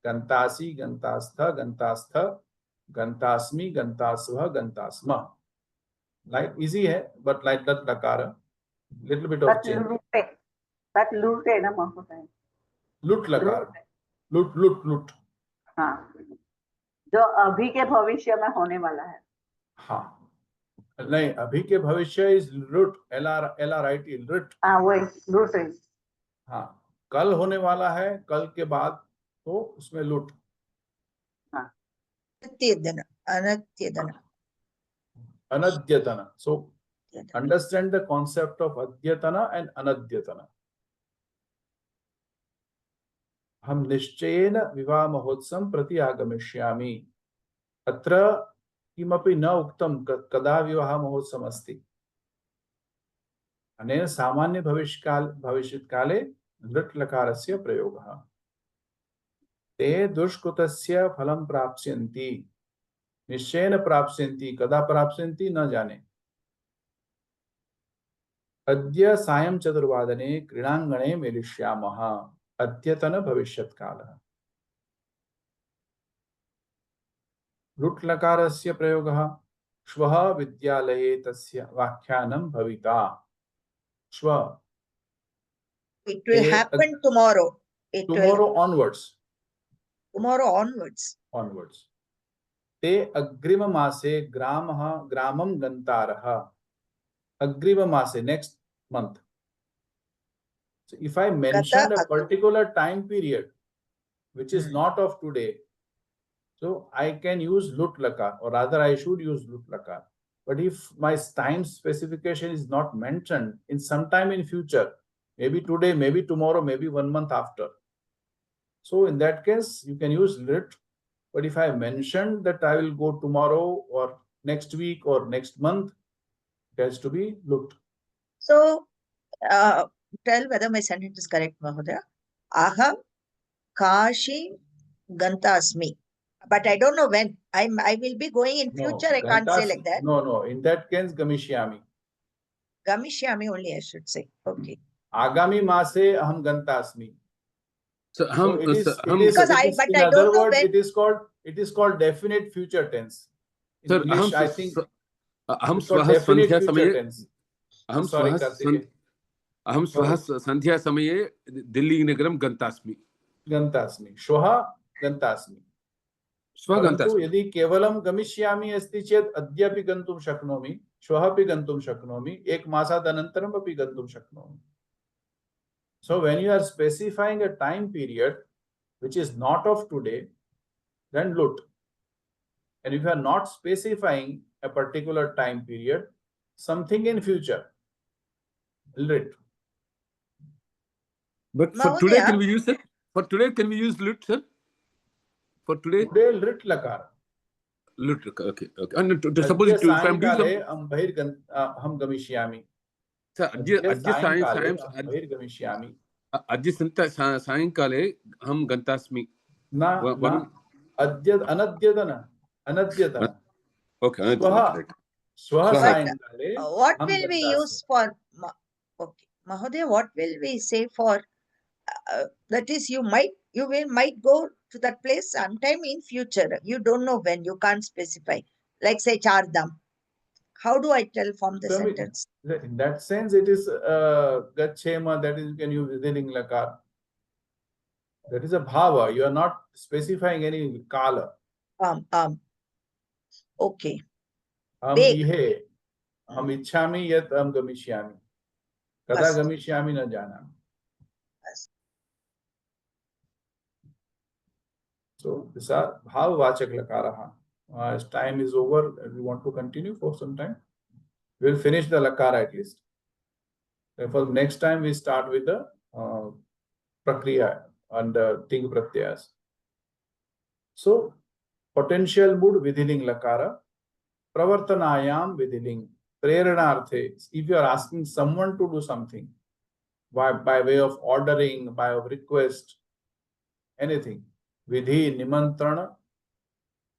Gantasi gantastha gantastha. Gantasmi gantasva gantasma. Like easy hai, but like that lakara. Little bit of change. That lute na Mahodaya. Lut lakara. Lut. हाँ, जो अभी के भविष्य में होने वाला है. हाँ, नहीं, अभी के भविष्य इज लुट, LRIT लुट. हाँ, वही लुट है. हाँ, कल होने वाला है, कल के बाद तो उसमें लुट. हाँ. Anadyatana. So understand the concept of adyatana and anadyatana. हम निश्चयेन विवाह महोत्सवं प्रति आगमिष्यामि. अत्र किमपि न उक्तं कदा विवाह महोत्सवम् अस्ति. अनेन सामान्य भविष्यत्काले लृट् लकारस्य प्रयोगः. ते दुष्कृतस्य फलं प्राप्स्यन्ति. निश्चयेन प्राप्स्यन्ति. कदा प्राप्स्यन्ति न जाने. अद्य सायं 4 वादने क्रीडाङ्गणे मेलिष्यामः. अद्यतन भविष्यत्कालः. लुट् लकारस्य प्रयोगः. श्वः विद्यालये तस्य व्याख्यानं भविता. श्व. It will happen tomorrow. Tomorrow onwards. Tomorrow onwards. Onwards. ते अग्रिम मासे ग्रामं गन्तारः. अग्रिम मासे, next month. So if I mention a particular time period which is not of today, so I can use lut lakar, or rather I should use lut lakar. But if my time specification is not mentioned in some time in future, maybe today, maybe tomorrow, maybe 1 month after, so in that case you can use lut. But if I mentioned that I will go tomorrow or next week or next month, it has to be lut. So tell whether my sentence is correct, Mahodaya. Aham Kashi Gantasmi. But I don't know when. I will be going in future. I can't say like that. No. In that case, Gamishyami. Gamishyami only I should say. Okay. Agami Mase Aham Gantasmi. So it is but I don't know when. It is called definite future tense. In Sir, English, I think अहम it's called स्वः definite संध्या future समये tense. अहम स्वः संध्या समये दिल्ली नगरं गन्तास्मि. श्वः गन्तास्मि. परन्तु यदि केवलं गमिष्यामि अस्ति चेत् अद्यापि गन्तुं शक्नोमि, श्वः अपि गन्तुं शक्नोमि, 1 मासात् अनन्तरम् अपि गन्तुं शक्नोमि. So when you are specifying a time period which is not of today, then lut. And if you are not specifying a particular time period, something in future, lit. But for today, can we use it? For today, can we use lut, sir? For today? Today, lit lakar. Lut, okay. And suppose if I'm doing some... हम गमिष्यामि. Sir, गमिष्यामि. अद्य सायंकाले हम गन्तास्मि. न अनद्यतन. Okay. स्वः सायंकाले. What will we use for? Okay, Mahodaya, what will we say for? That is, you might go to that place sometime in future. You don't know when. You can't specify. Like say Chardham. How do I tell from the sentence? In that sense, it is gachema. That is, you can use within lakar. That is a bhava. You are not specifying any kala. Okay. हम इच्छामि यत् हम गमिष्यामि. कदा गमिष्यामि न जानामि. So these are bhavavachak lakaraha. As time is over, we want to continue for some time. We'll finish the lakara at least. Therefore, next time we start with the prakriya and ting pratyas. So, potential mood vidhiling lakara, pravartanayam vidhiling, preranarthe. If you are asking someone to do something, by way of ordering, by way of request, anything, vidhi, nimantrana,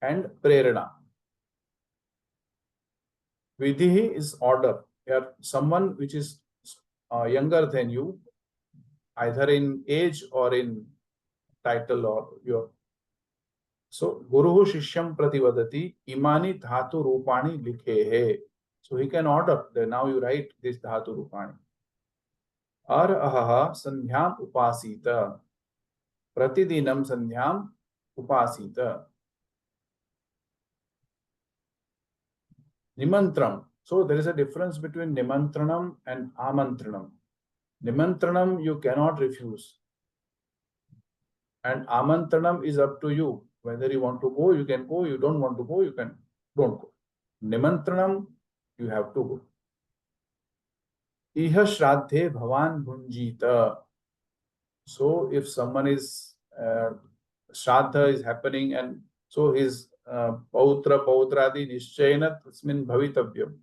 and prerana. Vidhi is order. Someone which is younger than you, either in age or in title or your. So, Guruhu Shishyam Prativadati Imani Dhatu Rupani Likhe. So, he can order. Now you write this Dhatu Rupani. Ar ahaha sandhyam upasita. Pratidinam sandhyam upasita. Nimantram. So there is a difference between nimantranam and amantranam. Nimantranam you cannot refuse. And amantranam is up to you. Whether you want to go, you can go. You don't want to go, you can don't go. Nimantranam, you have to go. Iha shraddhe bhavan bhunjita. So if someone is shraddha is happening and so his pautra pautradi nishchayana tasmin bhavitavyam.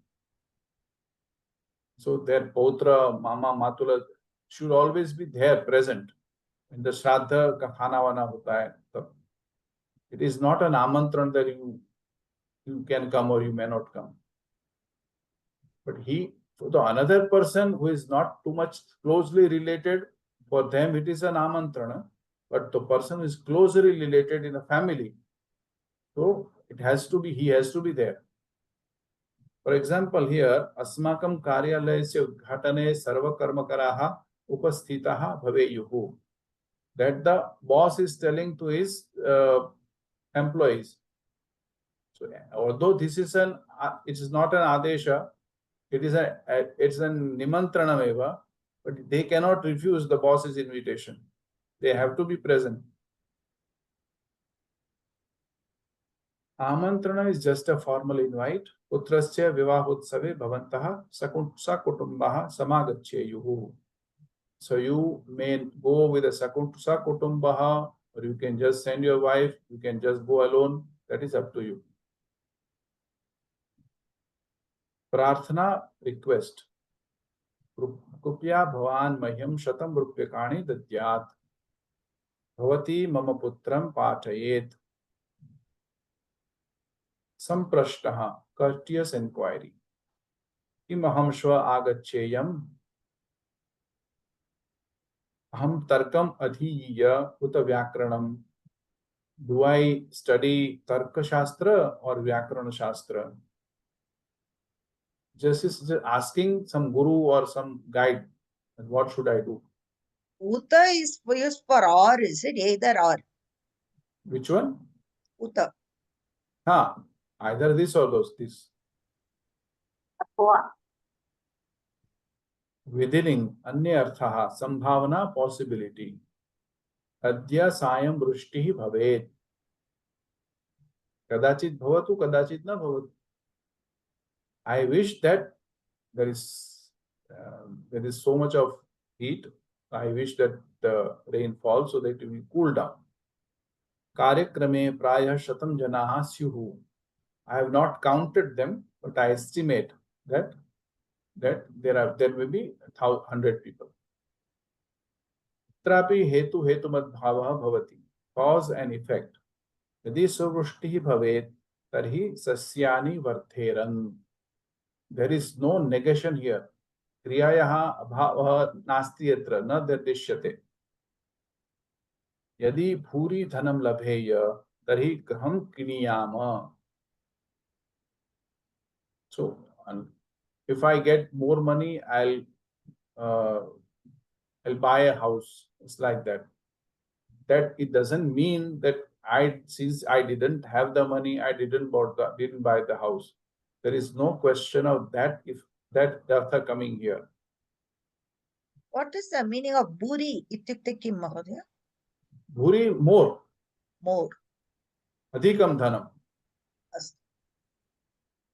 So their pautra, mama, matula should always be there present. In the shraddha ka khana wana hota hai. It is not an amantran that you can come or you may not come. But for the another person who is not too much closely related, for them it is an amantrana. But the person who is closely related in a family, so he has to be there. For example, here, asmakam karyalayasya udghatane sarva karmakaraha upasthitaha bhaveyuhu. That the boss is telling to his employees. So, although this is it is not an adesha, it's an nimantranameva, but they cannot refuse the boss's invitation. They have to be present. Amantrana is just a formal invite. Putrasya vivahotsave bhavantaha sakutumbaha samagaccheyuhu. So you may go with a sakutumbaha, or you can just send your wife, you can just go alone. That is up to you. Prarthana, request. Kupya bhavan mahyam shatam rupyakani dadyat. Bhavati mama putram patayet. Samprashtaha, courteous inquiry. Imaham shva agaccheyam. Aham tarkam adhiya uta vyakranam. Do I study Tarka Shastra or Vyakarana Shastra? Just asking some guru or some guide, what should I do? Uta is used for or, is it? Either or. Which one? Uta. Either this or this. Vidhiling, anya arthaha, sambhavana, possibility. Adya sayam vrishtihi bhavet. Kadachit bhavatu, kadachit na bhavatu. I wish that there is so much of heat. I wish that the rainfall so that it will cool down. Karyakrame prayah shatam janaha syuhu. I have not counted them, but I estimate that there will be 100 people. Trapi hetu hetumad bhavah bhavati. Cause and effect. Yadi suvrushtihi bhavet tarhi sasyani vardheran. There is no negation here. Kriyayaha abhavah nasti yatra na nirdishyate. Yadi bhuri dhanam labheya tarhi graham kiniyama. So, if I get more money, I'll buy a house. It's like that. That it doesn't mean that since I didn't have the money, I didn't buy the house. There is no question of that if that dartha coming here. What is the meaning of buri ityukte kim mahodaya? Bhuri, more. More. Adhikam dhanam.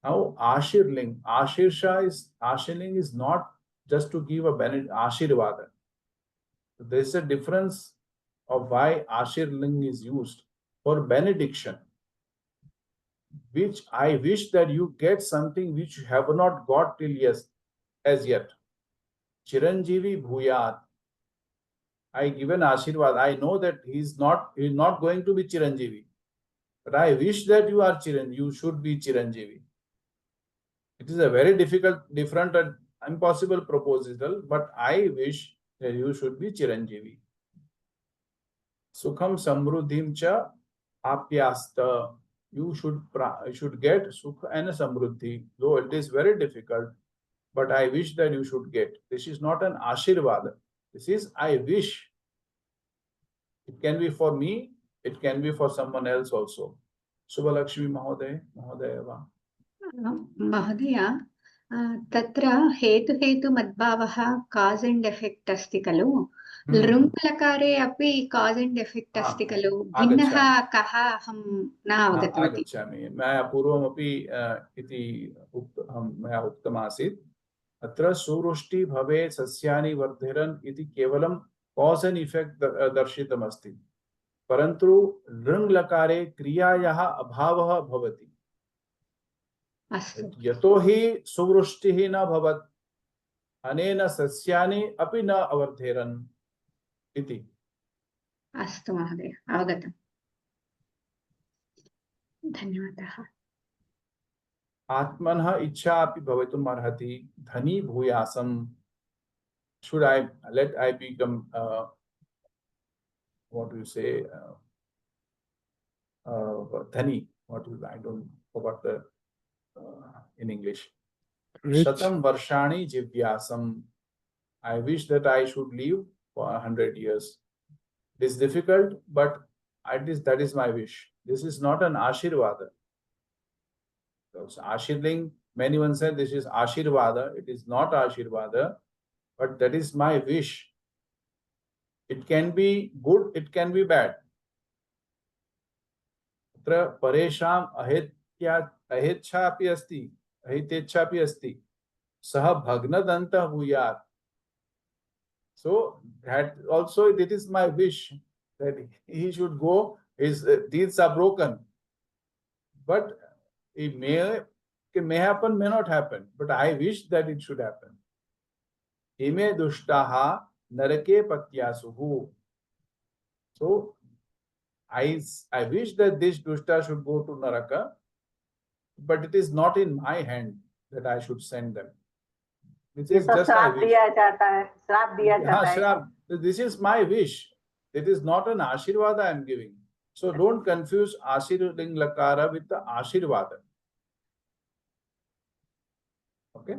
Now, Ashirling. Ashirling is not just to give a Ashirvada. There is a difference of why Ashirling is used for benediction, which I wish that you get something which you have not got till as yet. Chiranjeevi Bhuyat. I give an Ashirvad. I know that he's not going to be Chiranjeevi. But I wish that you are Chiranjeevi. You should be Chiranjeevi. It is a very different and impossible proposal, but I wish that you should be Chiranjeevi. Sukham samruddhim cha apyasta. You should get sukha and samruddhi, though it is very difficult, but I wish that you should get. This is not an ashirvada. This is I wish. It can be for me, it can be for someone else also. Subhalakshmi Mahodaya va. Mahodaya, तत्र हेतु मद्भावः cause and effect अस्ति खलु. लृङ्लकारे अपि cause and effect अस्ति खलु. भिन्नः कः अहं न अवगतवती. आगच्छामि. मया पूर्वमपि इति मया उक्तमासीत्. अत्र सुवृष्टि भवेत् सस्यानि वर्धेरन् इति केवलं cause and effect दर्शितमस्ति. परन्तु लृङ्लकारे क्रियायाः अभावः भवति. यतो हि सुवृष्टिः न भवत् अनेन सस्यानि अपि न अवर्धेरन् इति. अस्तु महोदय, अवगतम्. धन्यवादः. आत्मनः इच्छा अपि भवितुम् अर्हति. धनी भूयासम्. Should I become what do you say? Dhani. I don't forgot the in English. Shatam varshani jivyasam. I wish that I should live for 100 years. It is difficult, but that is my wish. This is not an Ashirvada. Ashirling, many one said this is Ashirvada. It is not Ashirvada, but that is my wish. It can be good, it can be bad. Atra paresham ahechapi asti, ahitechapi asti, saha bhagnadanta bhuyat. So that also it is my wish that he should go. His deeds are broken, but it may happen, may not happen. But I wish that it should happen. Ime dushtaha narake patyasuhu. So I wish that this dushta should go to Naraka, but it is not in my hand that I should send them. It is just my wish. श्राप दिया जाता है. This is my wish. It is not an Ashirvada I am giving. So don't confuse Ashirling Lakara with the Ashirvada. Okay?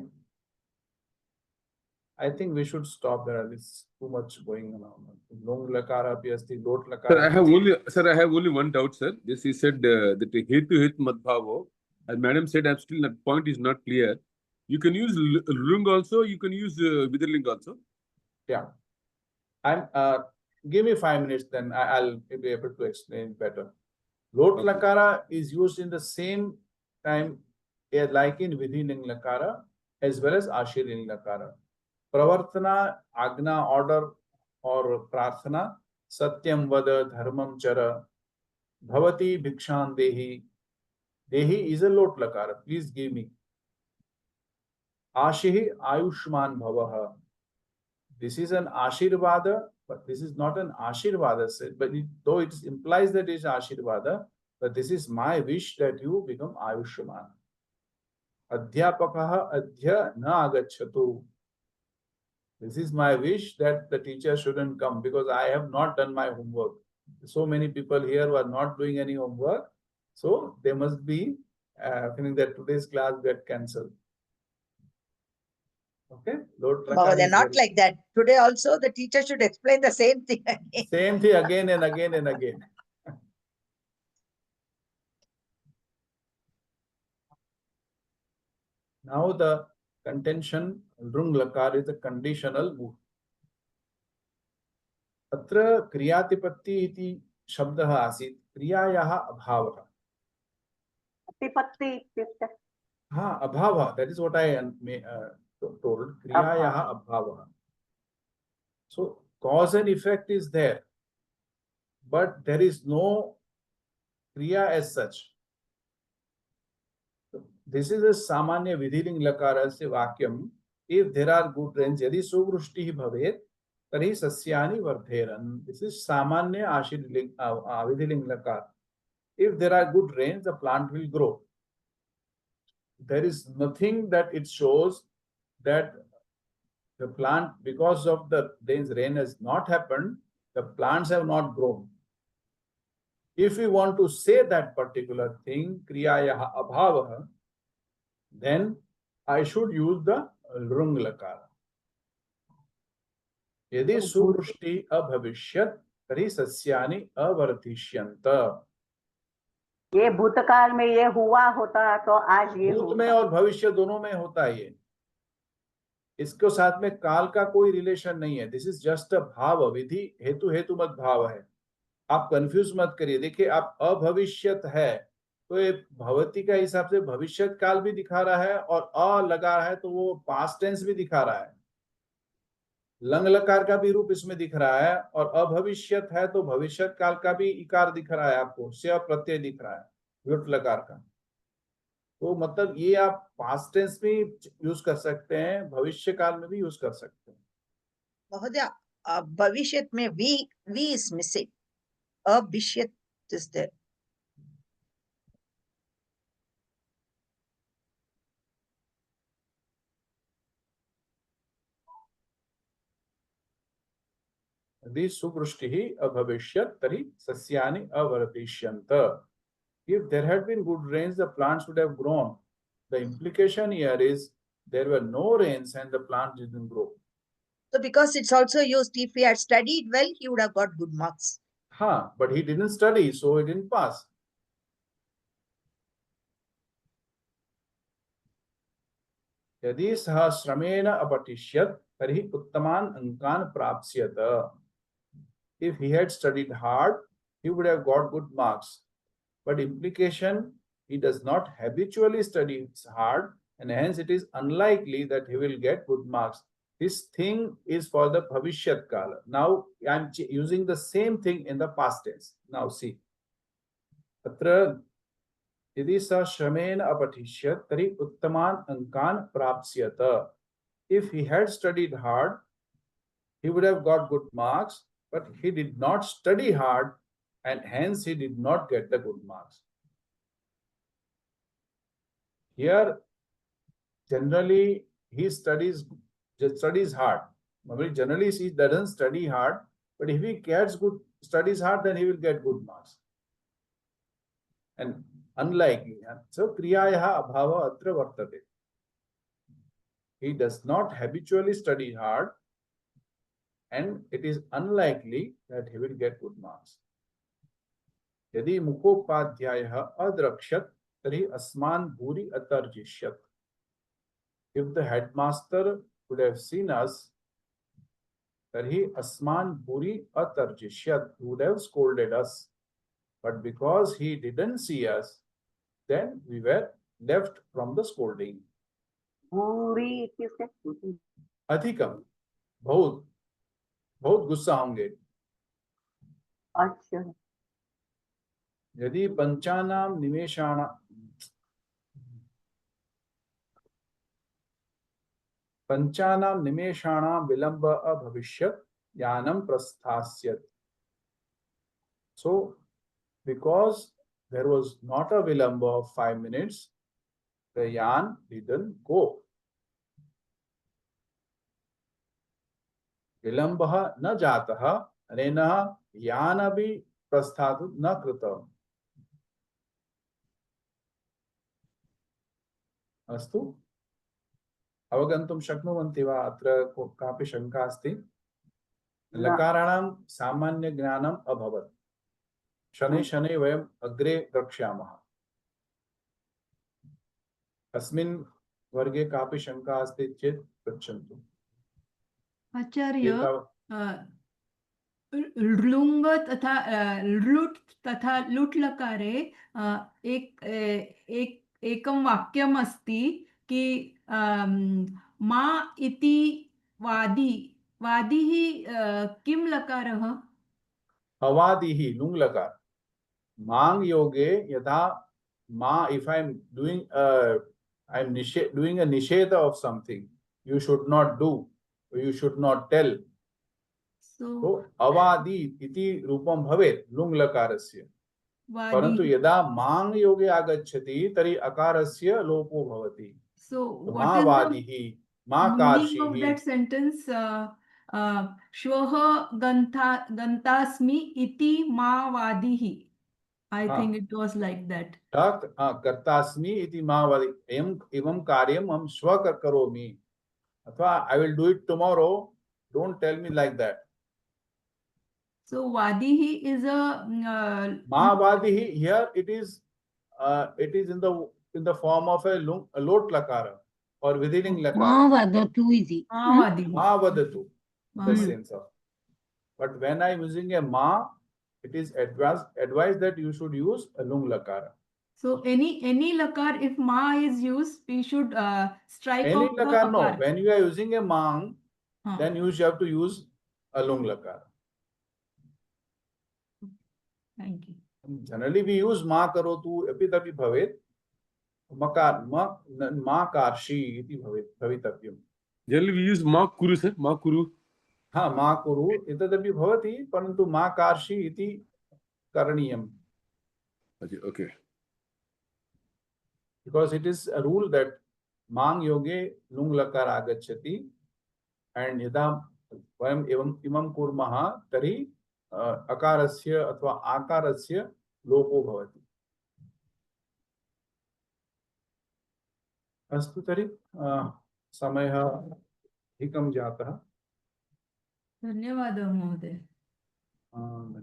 I think we should stop there. There's too much going on. Long Lakara Piasti, Lot Lakara. Sir, I have only one doubt, sir. This he said that Hetu Madbhavo. As Madam said, I'm still that point is not clear. You can use Lung also, you can use Vidarling also. Yeah. Give me 5 minutes, then I'll be able to explain better. Lot Lakara is used in the same time like in Vidhiling Lakara as well as Ashirling Lakara. Pravartana, Agna, order, और प्रार्थना सत्यम वद धर्मम चर भवती भिक्षां देहि. देहि is a lot lakara. Please give me. Ashihi ayushman bhavah. This is an ashirvada, but this is not an ashirvada, but though it implies that it is ashirvada, but this is my wish that you become ayushman. Adhyapakaha adhya na agacchatu. This is my wish that the teacher shouldn't come because I have not done my homework. So many people here who are not doing any homework, so they must be feeling that today's class get cancelled. Okay, Lord Baba, they're not like that. Today also the teacher should explain the same thing again. Same thing again and again and again. Now the contention Lrung Lakar is a conditional mood. Atra kriyatipatti iti shabdah asit kriyayaha abhavah. Atipatti ityukte. Ha, abhava. That is what I told. Kriyayaha abhava. So cause and effect is there, but there is no kriya as such. This is a samanya vidhiling lakarasya vakyam. If there are good rains, yadi suvrushti bhavet, tari sasyani vardheran. This is samanya vidhiling lakar. If there are good rains, the plant will grow. There is nothing that it shows that the plant, because of the rain has not happened, the plants have not grown. If we want to say that particular thing, kriyayaha abhavaha, then I should use the Lrung lakara. Yadi suvrushti abhavishyat, tari sasyani avartishyanta. ये भूतकाल में ये हुआ होता तो आज ये भूत में और भविष्य दोनों में होता है ये. इसके साथ में काल का कोई रिलेशन नहीं है. दिस इज जस्ट अ भाव. विधि हेतु हेतु मत भाव है. आप कंफ्यूज मत करिए. देखिए, आप अभविष्यत है तो ये भवती का हिसाब से भविष्यत काल भी दिखा रहा है और अ लगा रहा है तो वो पास्ट टेंस भी दिखा रहा है. लंग लकार का भी रूप इसमें दिख रहा है और अभविष्यत है तो भविष्यत काल का भी इकार दिख रहा है. आपको स्य प्रत्यय दिख रहा है व्युट लकार का. तो मतलब ये आप पास्ट टेंस में यूज कर सकते हैं, भविष्य काल में भी यूज कर सकते हैं. महोदय, भविष्यत में वी इज मिसिंग. अभिष्यत इज देयर. यदि सुवृष्टिः अभविष्यत् तर्हि सस्यानि अवर्धिष्यन्त. If there had been good rains, the plants would have grown. The implication here is there were no rains and the plant didn't grow. So because it's also used, if he had studied well, he would have got good marks. But he didn't study, so he didn't pass. यदि सः श्रमेण अपठिष्यत् तर्हि उत्तमान् अंकान् प्राप्स्यत. If he had studied hard, he would have got good marks. But implication, he does not habitually study hard, and hence it is unlikely that he will get good marks. This thing is for the bhavishyat kala. Now I am using the same thing in the past tense. Now see. Atra yadi sa shramen apathishyat tari uttaman ankan prapsyata. If he had studied hard, he would have got good marks, but he did not study hard, and hence he did not get the good marks. Here, generally, he studies hard. Generally, he doesn't study hard, but if he studies hard, then he will get good marks. And unlikely. So, kriyayaha abhava atra vartate. He does not habitually study hard, and it is unlikely that he will get good marks. यदि मुखोपाध्यायः अद्रक्ष्यत् तर्हि अस्मान् भूरि अतर्जिष्यत्. If the headmaster would have seen us, तर्हि अस्मान् भूरि अतर्जिष्यत्. He would have scolded us. But because he didn't see us, then we were left from the scolding. भूरि इत्युक्ते अधिकं, बहुत. बहुत गुस्सा होंगे। अच्छा। यदि पंचानाम निमेषाणां विलंब अभविष्यत् Yanam प्रस्थास्यत्। So, because there was not a vilamba of 5 minutes, the yan didn't go. विलंबः न जातः अनेनः यानपि प्रस्थातु न कृतम्। अस्तु, अवगन्तुं शक्नुवन्ति वा? अत्र कापि शङ्का अस्ति? लकाराणां सामान्य ज्ञानम् अभवत्। शनैः शनैः वयम् अग्रे द्रक्ष्यामः। अस्मिन् वर्गे कापि शङ्का अस्ति चेत् पृच्छन्तु। आचार्य, लुङ् तथा लुट् तथा लुट् लकारे एकं वाक्यम् अस्ति कि मा इति वादिः किं लकारः? अवादिः लुङ् लकार। मांग योगे यदा ma, if I'm doing doing a nisheda of something, you should not do, or you should not tell. So avadi iti rupam bhavet lung lakarasya. परंतु यदा मांग योगे आगच्छति तर्हि अकारस्य लोपो भवति। So मा वादिः मा कार्षिः। meaning of that sentence? श्वः गन्तास्मि इति मा वादिः. I think it was like that. कर्तास्मि इति मा वादिः। एवं कार्यम् अहं श्वः करोमि, अथवा I will do it tomorrow. Don't tell me like that. So vadihi is a Ma vadihi, here it is in the form of a lot lakara or vidhiling lakara. Ma vadatu iti. Ma vadatu. The sense of. But when I am using a ma, it is advised that you should use a lung lakara. So any lakar, if ma is used, we should strike any off the lakar, no. akar. When you are using a mang, then you have to use a lung lakara. Thank you. Generally, we use ma karotu epitapi bhavet. Ma karshi iti bhavitavyam. Generally, we use ma kuru, sir. Ma kuru. हाँ, मा कुरु एतदपि भवति, परन्तु मा कार्षि इति करणीयम्. Okay. Because it is a rule that मांग योगे लुङ् लकार आगच्छति, and यदा वयम् एवं इमं कुर्मः तर्हि अकारस्य अथवा आकारस्य लोपो भवति. अस्तु, तर्हि समयः अधिकं जातः. धन्यवादः महोदय.